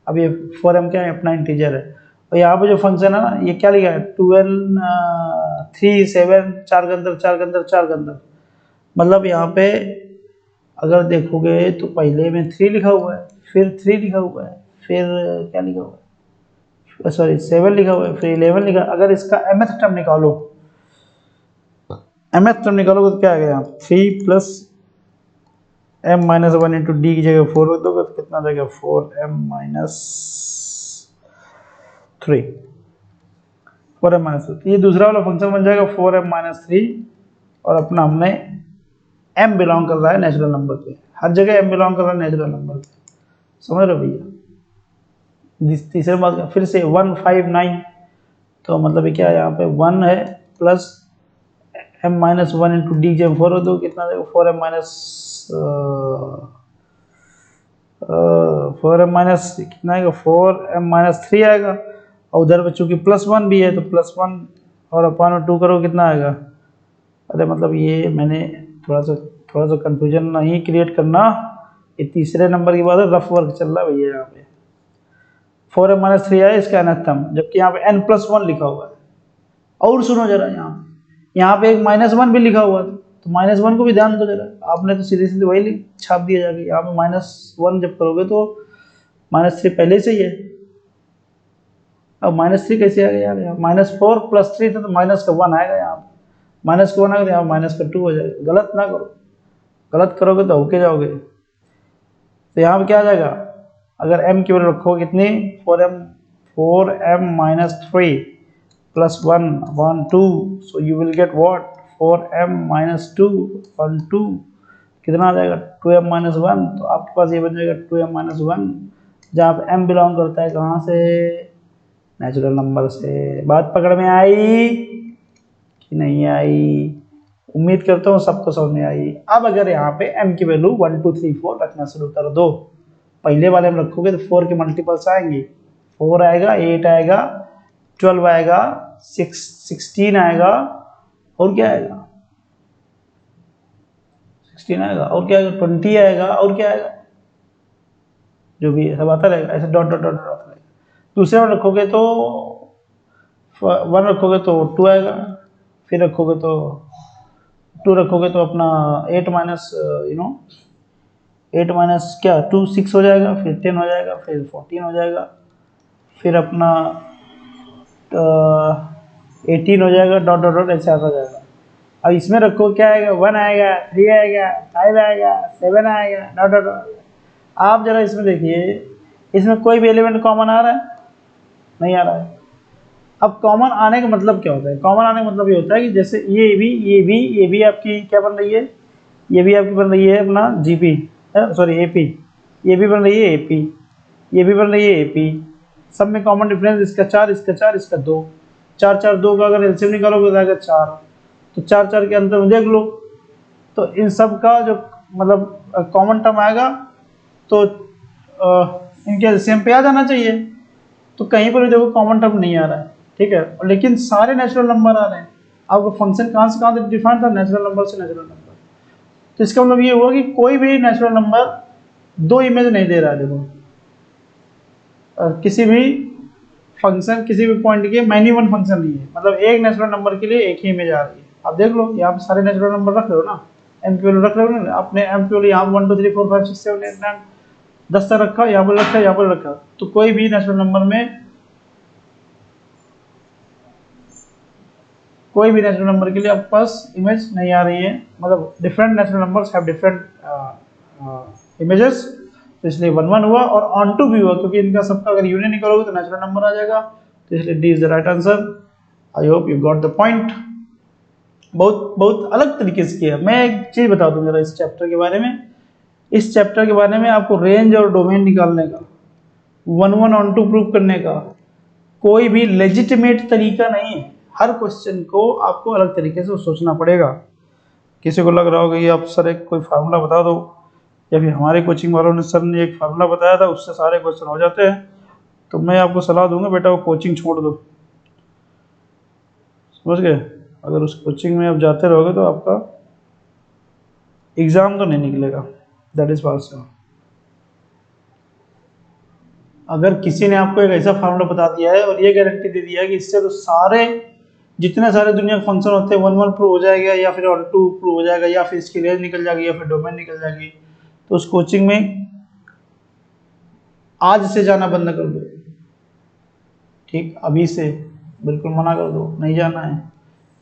अब ये 4m क्या है? अपना इंटीजर है। और यहाँ पे जो फंक्शन है ना, ये क्या लिखा है? 2n 3 7 4 के अंदर 4 के अंदर 4 के अंदर, मतलब यहाँ पे अगर देखोगे तो पहले में 3 लिखा हुआ है, फिर 3 लिखा हुआ है, फिर क्या लिखा हुआ है, सॉरी 7 लिखा हुआ है, फिर 11 लिखा। अगर इसका mth टर्म निकालो, mth टर्म निकालोगे तो क्या आ गया? 3 plus m minus 1 into D की जगह 4 रख दोगे तो कितना आ जाएगा? 4m minus 3, 4m minus 3। ये दूसरा वाला फंक्शन बन जाएगा 4m माइनस 3, और अपना हमने m बिलोंग कर रहा है नेचुरल नंबर पे, हर जगह m बिलोंग कर रहा है नेचुरल नंबर पे, समझ रहे हो भैया। तीसरे बात फिर से 159, तो मतलब ये क्या है? यहाँ पे 1 है plus m minus 1 into D जब 4 हो तो कितना आ जाएगा? 4m माइनस 4m माइनस कितना आएगा? 4m माइनस 3 आएगा। और उधर पे चूंकि प्लस 1 भी है तो प्लस 1 और अपॉन 2 करो कितना आएगा? अरे मतलब ये मैंने थोड़ा सा कंफ्यूजन नहीं क्रिएट करना, ये तीसरे नंबर की बात है, रफ वर्क चल रहा है भैया। यहाँ पे 4m माइनस 3 है इसका nth टर्म, जबकि यहाँ पे n प्लस 1 लिखा हुआ है। और सुनो जरा, यहाँ पे एक -1 भी लिखा हुआ था, तो -1 को भी ध्यान दो जरा। आपने तो सीधे सीधे वही छाप दिया जाके, यहाँ पे -1 जब करोगे तो -3 पहले से ही है। अब -3 कैसे आ गया यार? यहाँ -4 प्लस 3 था तो माइनस का 1 आएगा, यहाँ माइनस का 1 आएगा, यहाँ माइनस का 2 हो जाएगा। गलत ना करो, गलत करोगे तो होके जाओगे। तो यहाँ पे क्या आ जाएगा? अगर m की वैल्यू रखोगे कितनी? 4m minus 3 plus 1 1 2, so you will get what? 4m minus 2 1 2, कितना आ जाएगा? 2m minus 1। तो आपके पास ये बन जाएगा 2m माइनस 1, जहाँ पे m बिलोंग करता है कहाँ से? नेचुरल नंबर से। बात पकड़ में आई कि नहीं आई? उम्मीद करता हूँ सबको समझ में आई। अब अगर यहाँ पे m की वैल्यू 1 2 3 4 रखना शुरू कर दो, पहले वाले में रखोगे तो 4 के मल्टीपल्स आएंगे, 4 आएगा, 8 आएगा, 12 आएगा, 16 आएगा, और क्या आएगा? 16 आएगा, और क्या आएगा? 20 आएगा, और क्या आएगा? जो भी सब आता रहेगा, ऐसे डॉट डॉट डॉट आता रहेगा। दूसरे में रखोगे तो 1 रखोगे तो 2 आएगा, फिर रखोगे तो 2 रखोगे तो अपना 8 माइनस 8 माइनस क्या 2 6 हो जाएगा, फिर 10 हो जाएगा, फिर 14 हो जाएगा, फिर अपना 18 हो जाएगा, डॉट डॉट डॉट ऐसे आता जाएगा। अब इसमें रखो क्या आएगा? 1 आएगा, 3 आएगा, 5 आएगा, 7 आएगा, डॉट डॉट डॉट। आप जरा इसमें देखिए, इसमें कोई भी एलिमेंट कॉमन आ रहा है? नहीं आ रहा है। अब कॉमन आने का मतलब क्या होता है? कॉमन आने का मतलब ये होता है कि जैसे ये भी आपकी क्या बन रही है? ये भी आपकी बन रही है अपना जीपी, सॉरी एपी, ये भी बन रही है एपी, ये भी बन रही है एपी। सब में कॉमन डिफरेंस इसका 4, इसका 4, इसका 2, 4 4 2 का अगर एलसीएम निकालोगे तो आएगा 4, तो 4 4 के अंतर में देख लो। तो इन सब का जो मतलब कॉमन टर्म आएगा तो इनके एलसीएम पे आ जाना चाहिए। तो कहीं पर भी देखो कॉमन टर्म नहीं आ रहा है, ठीक है, लेकिन सारे नेचुरल नंबर आ रहे हैं। आपका फंक्शन कहाँ से कहाँ तक डिफाइन था? नेचुरल नंबर से नेचुरल नंबर। तो इसका मतलब ये हुआ कि कोई भी नेचुरल नंबर 2 इमेज नहीं दे रहा है। देखो किसी भी फंक्शन किसी भी पॉइंट के मैनी वन फंक्शन नहीं है, मतलब एक नेचुरल नंबर के लिए एक ही इमेज आ रही है। आप देख लो, यहाँ पे सारे नेचुरल नंबर रख रहे हो ना, एम क्यू रख रहे हो ना, आपने एम क्यू यहाँ 1 2 3 4 5 6 7 8 9 10 तक रखा, यहाँ पर रखा, यहाँ पर रखा, तो कोई भी नेचुरल नंबर में, कोई भी नेचुरल नंबर के लिए आपके पास इमेज नहीं आ रही है, मतलब different natural numbers have different images, तो इसलिए 1 1 हुआ और ऑन टू भी हुआ, क्योंकि इनका सबका अगर यूनियन निकालोगे तो नेचुरल नंबर आ जाएगा, तो इसलिए D is the right answer. I hope you got the point. बहुत बहुत अलग तरीके से किया। मैं एक चीज बता दूं जरा इस चैप्टर के बारे में, इस चैप्टर के बारे में आपको रेंज और डोमेन निकालने का, 1 1 ऑन टू प्रूव करने का कोई भी लेजिटिमेट तरीका नहीं है। हर क्वेश्चन को आपको अलग तरीके से सोचना पड़ेगा। किसी को लग रहा होगा कि आप सर एक कोई फार्मूला बता दो, या फिर हमारे कोचिंग वालों ने सर ने एक फार्मूला बताया था उससे सारे क्वेश्चन हो जाते हैं, तो मैं आपको सलाह दूंगा बेटा वो कोचिंग छोड़ दो, समझ गए। अगर उस कोचिंग में आप जाते रहोगे तो आपका एग्जाम तो नहीं निकलेगा, दैट इज फॉर श्योर। अगर किसी ने आपको एक ऐसा फार्मूला बता दिया है और ये गारंटी दे दिया है कि इससे तो सारे जितने सारे दुनिया के फंक्शन होते हैं 1 1 प्रूव हो जाएगा, या फिर 1 2 प्रूव हो जाएगा, या फिर इसकी रेंज निकल जाएगी, या फिर डोमेन निकल जाएगी, तो उस कोचिंग में आज से जाना बंद कर दो, ठीक, अभी से बिल्कुल मना कर दो, नहीं जाना है।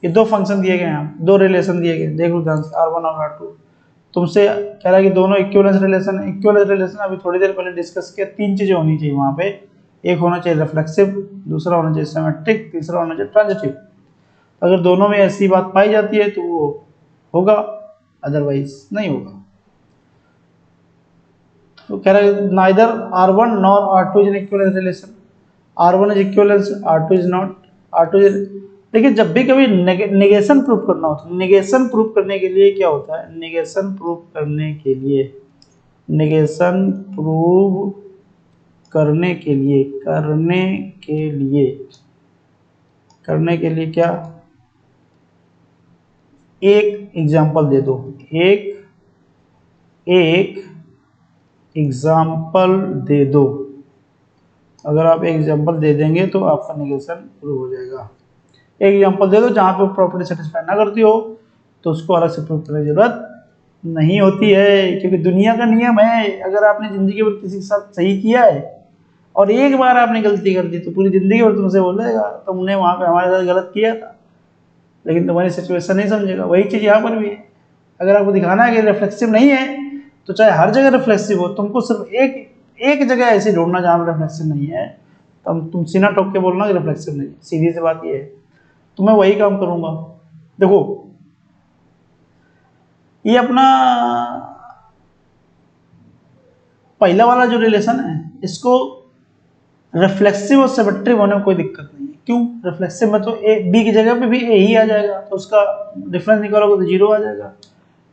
ये दो फंक्शन दिए गए हैं, दो रिलेशन दिए गए, देख लो ध्यान से, R1 और R2। तुमसे कह रहा है कि दोनों इक्विवेलेंस रिलेशन है। इक्विवेलेंस रिलेशन अभी थोड़ी देर पहले डिस्कस किया, 3 चीजें होनी चाहिए वहां पे, एक होना चाहिए रिफ्लेक्सिव, दूसरा होना चाहिए सिमेट्रिक, तीसरा होना चाहिए ट्रांजिटिव। अगर दोनों में ऐसी बात पाई जाती है तो वो होगा, अदरवाइज नहीं होगा। तो कह रहा है neither R1 nor R2 is an equivalence relation, R1 is equivalence, R2 is not, R2 is. देखिए जब भी कभी नेगेशन प्रूफ करना होता है, नेगेशन प्रूफ करने के लिए क्या होता है, नेगेशन प्रूफ करने के लिए, नेगेशन प्रूव करने के लिए, करने के लिए क्या, एक एग्जांपल दे दो, एक एग्जांपल दे दो। अगर आप एक एग्जांपल दे देंगे तो आपका नेगेशन प्रूव हो जाएगा। एक एग्जांपल दे दो जहां पे प्रॉपर्टी सेटिस्फाई ना करती हो तो उसको अलग से प्रूव करने की जरूरत नहीं होती है, क्योंकि दुनिया का नियम है, अगर आपने जिंदगी भर किसी के साथ सही किया है और एक बार आपने गलती कर दी तो पूरी जिंदगी भर तुमसे बोलेगा तुमने वहां पे हमारे साथ गलत किया था, लेकिन तुम्हारी सिचुएशन नहीं समझेगा। वही चीज यहाँ पर भी है, अगर आपको दिखाना है कि रिफ्लेक्सिव नहीं है तो चाहे हर जगह रिफ्लेक्सिव हो, तुमको सिर्फ एक जगह ऐसी ढूंढना जहां पर रिफ्लेक्सिव नहीं है, तो तुम सीना ठोक के बोलना कि रिफ्लेक्सिव नहीं है, सीधी सी बात ये है। तो मैं वही काम करूंगा। देखो ये अपना पहला वाला जो रिलेशन है इसको रिफ्लेक्सिव और सिमेट्रिक होने में कोई दिक्कत नहीं है। क्यों, रिफ्लेक्सिव में तो ए बी की जगह पे भी ए ही आ जाएगा, तो उसका डिफरेंस निकालोगे तो 0 आ जाएगा।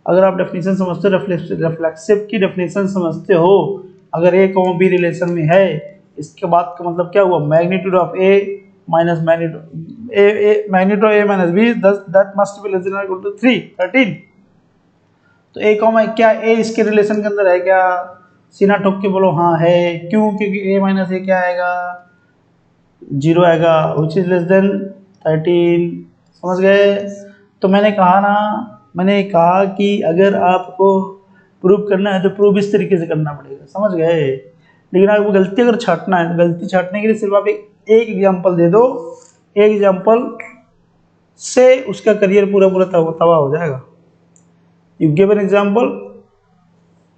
अगर आप डेफिनेशन समझते हो, रिफ्लेक्सिव की डेफिनेशन समझते हो, अगर ए कॉमा बी रिलेशन में है, इसके बाद का मतलब क्या हुआ, magnitude of a minus magnitude of a minus b, that must be less than और इक्वल टू 3 13। तो ए कॉमा क्या ए इसके रिलेशन के अंदर है क्या, सीना ठोक के बोलो हाँ है। क्यों, क्योंकि ए माइनस ए क्या आएगा, 0 आएगा, विच इज लेस देन 13। समझ गए। तो मैंने कहा कि अगर आपको प्रूव करना है तो प्रूव इस तरीके से करना पड़ेगा, समझ गए। लेकिन आपको गलती अगर छाटना है, गलती छाटने के लिए सिर्फ आप एक एग्जाम्पल दे दो, एक एग्जाम्पल से उसका करियर पूरा तबाह हो जाएगा। You give an example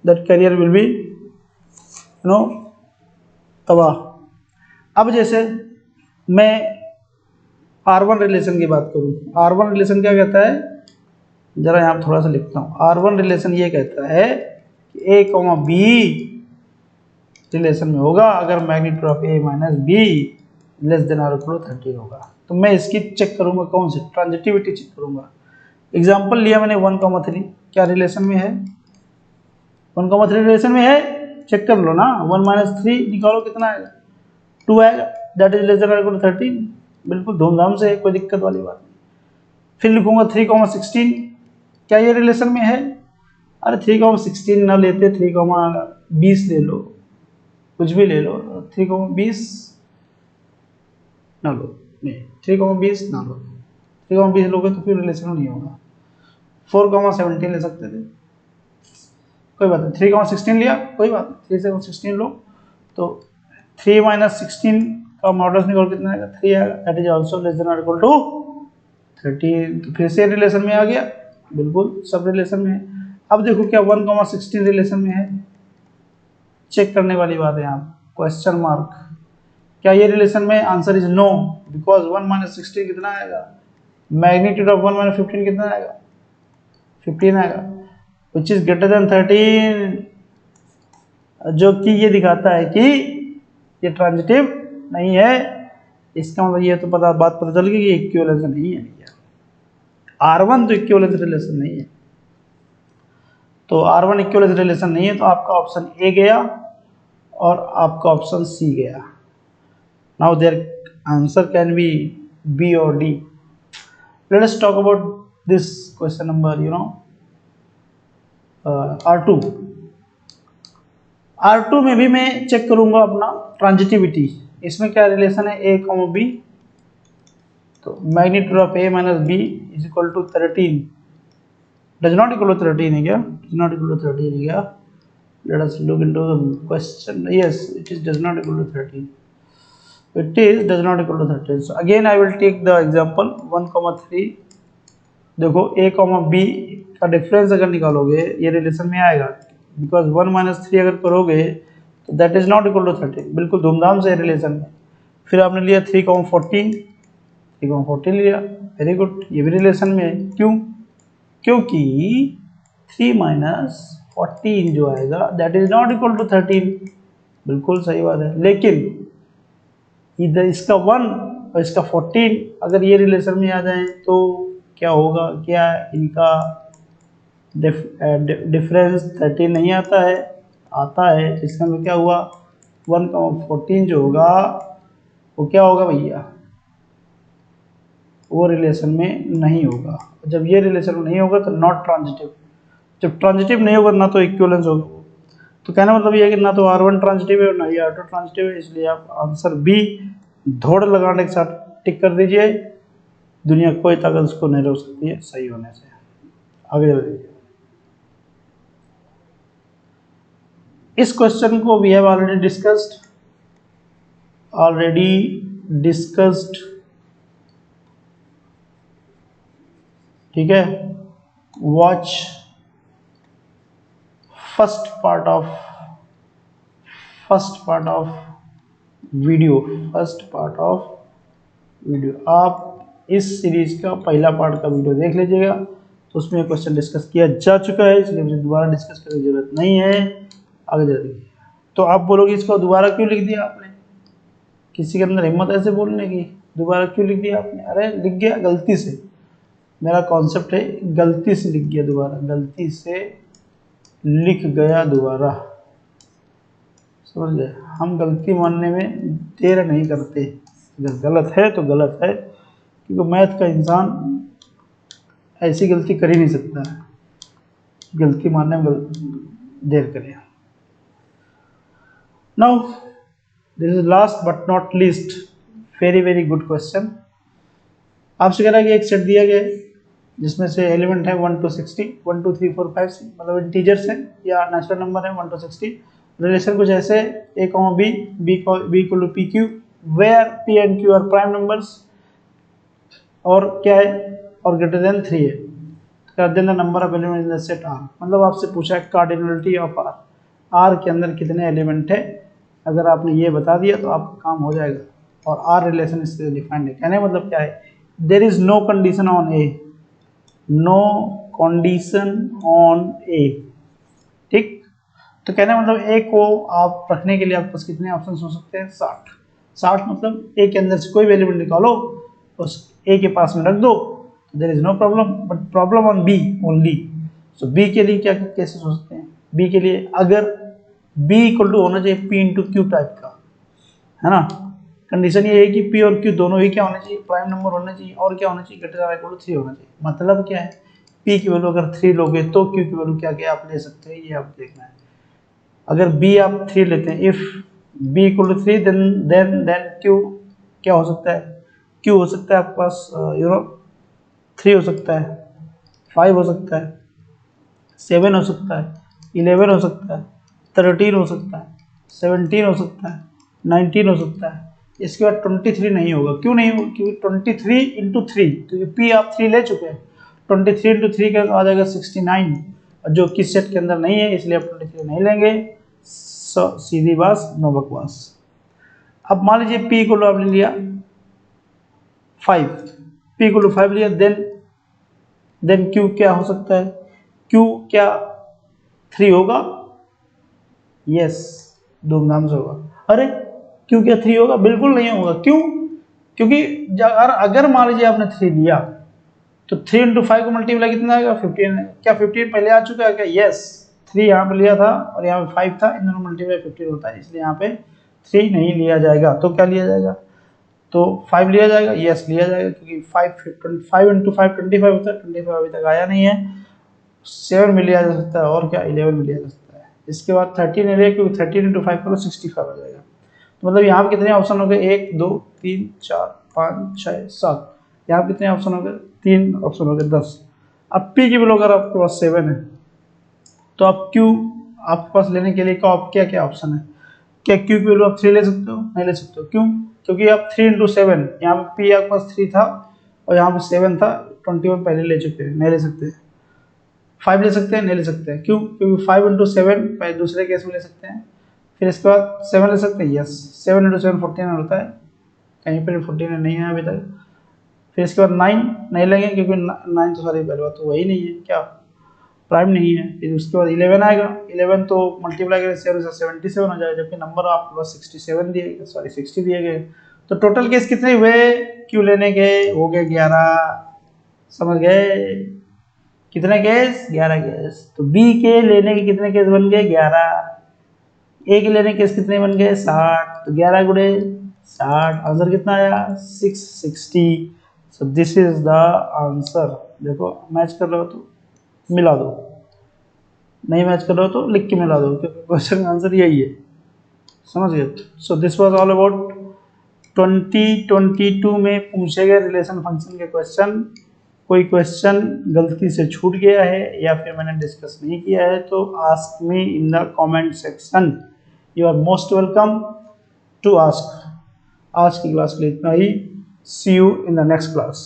that career will be तबाह। अब जैसे मैं R1 रिलेशन की बात करूं, R1 रिलेशन क्या कहता है, जरा यहाँ थोड़ा सा लिखता हूं। R1 रिलेशन ये कहता है कि A कॉमा B रिलेशन में होगा अगर magnitude of A minus B less than और इक्वल टू 13 होगा। तो मैं इसकी चेक करूंगा, कौन सी ट्रांजिटिविटी चेक करूंगा। एग्जाम्पल लिया मैंने 1,3, क्या रिलेशन में है, 1,3 रिलेशन में है, चेक कर लो ना। 1 माइनस 3 निकालो कितना आएगा, 2 आएगा, दैट इज लेस देन और इक्वल टू 13। बिल्कुल धूमधाम से, कोई दिक्कत वाली बात नहीं। फिर लिखूंगा 3,16, क्या ये रिलेशन में है, अरे 3,16 ना लेते, 3,20 ले लो, कुछ भी ले लो, 3,20 ना लो, नहीं 3,20 ना लो, 3,20 लोगे तो फिर रिलेशन नहीं होगा। 4,17 ले सकते थे, कोई बात नहीं। 3,16 लिया, कोई बात नहीं, 3 से 16 लो तो 3 - 16 का मॉडल्स निकाल कितना आएगा, 3 आएगा। That is also less than और इक्वल टू 13। तो फिर से रिलेशन में आ गया, बिल्कुल सब रिलेशन में है। अब देखो क्या 1,16 रिलेशन में है, चेक करने वाली बात है यहाँ, क्वेश्चन मार्क। क्या ये रिलेशन में? आंसर इज नो, बिकॉज 1 - 16 कितना आएगा, मैग्नीट्यूड ऑफ 1 - 15 कितना आएगा, 15 आएगा, विच इज ग्रेटर देन 13, जो कि ये दिखाता है कि ये ट्रांजिटिव नहीं है। इसका मतलब ये तो बात पता चल गई कि इक्विवेलेंस नहीं है। R1 तो इक्विवेलेंस रिलेशन नहीं है, तो R1 इक्विवेलेंस रिलेशन नहीं है, तो आपका ऑप्शन ए गया और आपका ऑप्शन सी गया। Now their answer can be B और D. Let us talk about this question number R2। R2 में भी मैं चेक करूंगा अपना ट्रांजिटिविटी। इसमें क्या रिलेशन है, A, B, तो magnitude of A - B is equal to 13, does not equal to 13 है क्या, डज नॉट इक्वल टू 13 है क्या? Let us look into the question. Yes, it is does not equal to 13, it is does not equal to 13. So again I will take the example 1,3। देखो A, B का difference अगर निकालोगे ये relation में आएगा, because 1 - 3 अगर करोगे तो that is not equal to 13, बिल्कुल धूमधाम से रिलेशन में। फिर आपने लिया 3,14, 3,14 लिया, वेरी गुड, ये भी रिलेशन में है। क्यों? क्योंकि 3 - 14 जो आएगा that is not equal to 13, बिल्कुल सही बात है। लेकिन इधर इसका 1 और इसका 14 अगर ये रिलेशन में आ जाए तो क्या होगा, क्या इनका डिफरेंस 13 नहीं आता है, आता है। तो इसका मतलब क्या हुआ, 1,14 जो होगा वो क्या होगा भैया, वो रिलेशन में नहीं होगा। जब ये रिलेशन में नहीं होगा तो नॉट ट्रांजिटिव। जब ट्रांजिटिव नहीं होगा ना तो इक्विवेलेंस होगा। तो कहना मतलब ये है कि ना तो R1 ट्रांजिटिव है और ना ही R2 ट्रांजिटिव है, इसलिए आप आंसर बी धोड़ लगाने के साथ टिक कर दीजिए। दुनिया कोई ताकत उसको नहीं रोक सकती है सही होने से। आगे बढ़िए। इस क्वेश्चन को वी हैव ऑलरेडी डिस्कस्ड, ठीक है। Watch first part of video, आप इस सीरीज का पहला पार्ट का वीडियो देख लीजिएगा, तो उसमें क्वेश्चन डिस्कस किया जा चुका है, इसलिए मुझे दोबारा डिस्कस करने की जरूरत नहीं है। आगे चलिए। तो आप बोलोगे इसको दोबारा क्यों लिख दिया आपने, किसी के अंदर हिम्मत ऐसे बोलने की, दोबारा क्यों लिख दिया आपने? अरे लिख गया गलती से, मेरा कॉन्सेप्ट है गलती से लिख गया दोबारा, गलती से लिख गया दोबारा, समझ गए। हम गलती मानने में देर नहीं करते, अगर गलत है तो गलत है, क्योंकि मैथ का इंसान ऐसी गलती कर ही नहीं सकता है, गलती मानने में देर करे। Now this is last but not least, very good question. आपसे कह रहा है कि एक सेट दिया गया है जिसमें से एलिमेंट है 1 to 60, 1 2 3 4 5 6, मतलब इंटीजर्स हैं या नेचुरल नंबर है 1 to 60। रिलेशन कुछ ऐसे A, B equal to PQ, where P and Q are prime numbers, और क्या है, और ग्रेटर देन 3 है, कर then the number of element in the set R। मतलब आपसे पूछा है कार्डिनलिटी ऑफ R के अंदर कितने एलिमेंट है। अगर आपने ये बता दिया तो आपका काम हो जाएगा, और R रिलेशन इससे डिफाइंड है। कहने मतलब क्या है, there is no condition on A, no condition on A, ठीक। तो कहने मतलब A को आप रखने के लिए आपके पास कितने ऑप्शन हो सकते हैं, 60 मतलब A के अंदर से कोई भी एलिमेंट निकालो, उस A के पास में रख दो, there is no problem. But problem on B only. So B के लिए क्या केसेस हो सकते हैं, B के लिए अगर B इक्वल टू होना चाहिए P इंटू Q टाइप का, है ना। कंडीशन ये है कि P और Q दोनों ही क्या होने चाहिए, प्राइम नंबर होने चाहिए, और क्या होना चाहिए, ग्रेटर देन इक्वल टू 3 होना चाहिए। मतलब क्या है, P की वैल्यू अगर 3 लोगे तो Q की वैल्यू क्या क्या आप ले सकते हैं, ये आप देखना है। अगर B आप 3 लेते हैं, if B equal to 3 then Q क्या हो सकता है, Q हो सकता है आपके पास 3 हो सकता है, 5 हो सकता है, 7 हो सकता है, 11 हो सकता है, 13 हो सकता है, 17 हो सकता है, 19 हो सकता है। इसके बाद 23 नहीं होगा। क्यों नहीं होगा? क्योंकि 23 इंटू 3, क्योंकि पी आप 3 ले चुके हैं। 23 इंटू 3 का आ जाएगा 69, और जो कि सेट के अंदर नहीं है, इसलिए आप 23 नहीं लेंगे। सीधी बात, नो बकवास। अब मान लीजिए पी को आपने लिया 5, पी को 5 लिया, देन क्यू क्या हो सकता है? क्यू क्या 3 होगा? यस, धूमधाम से होगा। अरे क्यू क्या 3 होगा? बिल्कुल नहीं होगा। क्यों? क्योंकि अगर मान लीजिए आपने 3 लिया, तो 3 इंटू 5 को मल्टीप्लाई कितना आएगा? 15। क्या 15 पहले आ चुका है क्या? यस, 3 यहाँ पे लिया था और यहाँ पे 5 था, इन दोनों मल्टीप्लाई 15 होता है, इसलिए यहाँ पे 3 नहीं लिया जाएगा। तो क्या लिया जाएगा? तो 5 लिया जाएगा। यस, लिया जाएगा, क्योंकि 5 इंटू 5 25 होता है। 25 अभी तक आया नहीं है। 7 में लिया जा सकता है, और क्या 11 में लिया जा सकता है। इसके बाद 13 ले लिया, क्योंकि 13 इंटू 5 करो 65 आ जाएगा। तो मतलब यहाँ पे कितने ऑप्शन हो गए? 1 2 3 4 5 6 7। यहाँ पे कितने ऑप्शन हो गए? 3 ऑप्शन हो गए, 10। अब पी की वैल्यू अगर आपके पास 7 है, तो आप क्यू आपके पास लेने के लिए क्या क्या ऑप्शन है? क्या क्यू की वैल्यू आप 3 ले सकते हो? नहीं ले सकते हो। क्यों? क्योंकि आप 3 इंटू 7, यहाँ पे पी आपके पास 3 था और यहाँ पे 7 था, 21 पहले ले चुके हैं, नहीं ले सकते। 5 ले सकते हैं? नहीं ले सकते हैं। क्यों? क्योंकि 5 इंटू 7 पहले दूसरे केस में ले सकते हैं। फिर इसके बाद 7 ले सकते हैं? यस, 7 इंटू 7 14 होता है, कहीं पर 14 नहीं है अभी तक। फिर इसके बाद 9 नहीं लेंगे, क्योंकि 9 तो सारी पहले बात तो वही नहीं है, क्या प्राइम नहीं है। फिर उसके बाद 11 आएगा। 11 तो मल्टीप्लाई करें 7 से 77 हो जाएगा, जबकि नंबर आपके पास 67 दिए गए, सॉरी 60 दिए गए। तो टोटल केस कितने हुए क्यू लेने के? हो गए 11। समझ गए? कितने केस? 11 केस। तो बी के लेने के कितने केस बन गए? 11। ए के लेने के केस कितने बन गए? 60। तो 11 गुणे 60, आंसर कितना आया? 660। So this is the answer. देखो मैच कर रहे हो तो मिला दो, नहीं मैच कर रहे हो तो लिख के मिला दो, क्योंकि क्वेश्चन का आंसर यही है। समझ गए? So this was all about 2022 में पूछे गए रिलेशन फंक्शन के क्वेश्चन। कोई क्वेश्चन गलती से छूट गया है या फिर मैंने डिस्कस नहीं किया है, तो ask me in the comment section. You are most welcome to ask. आज की क्लास के लिए इतना ही। See you in the next class.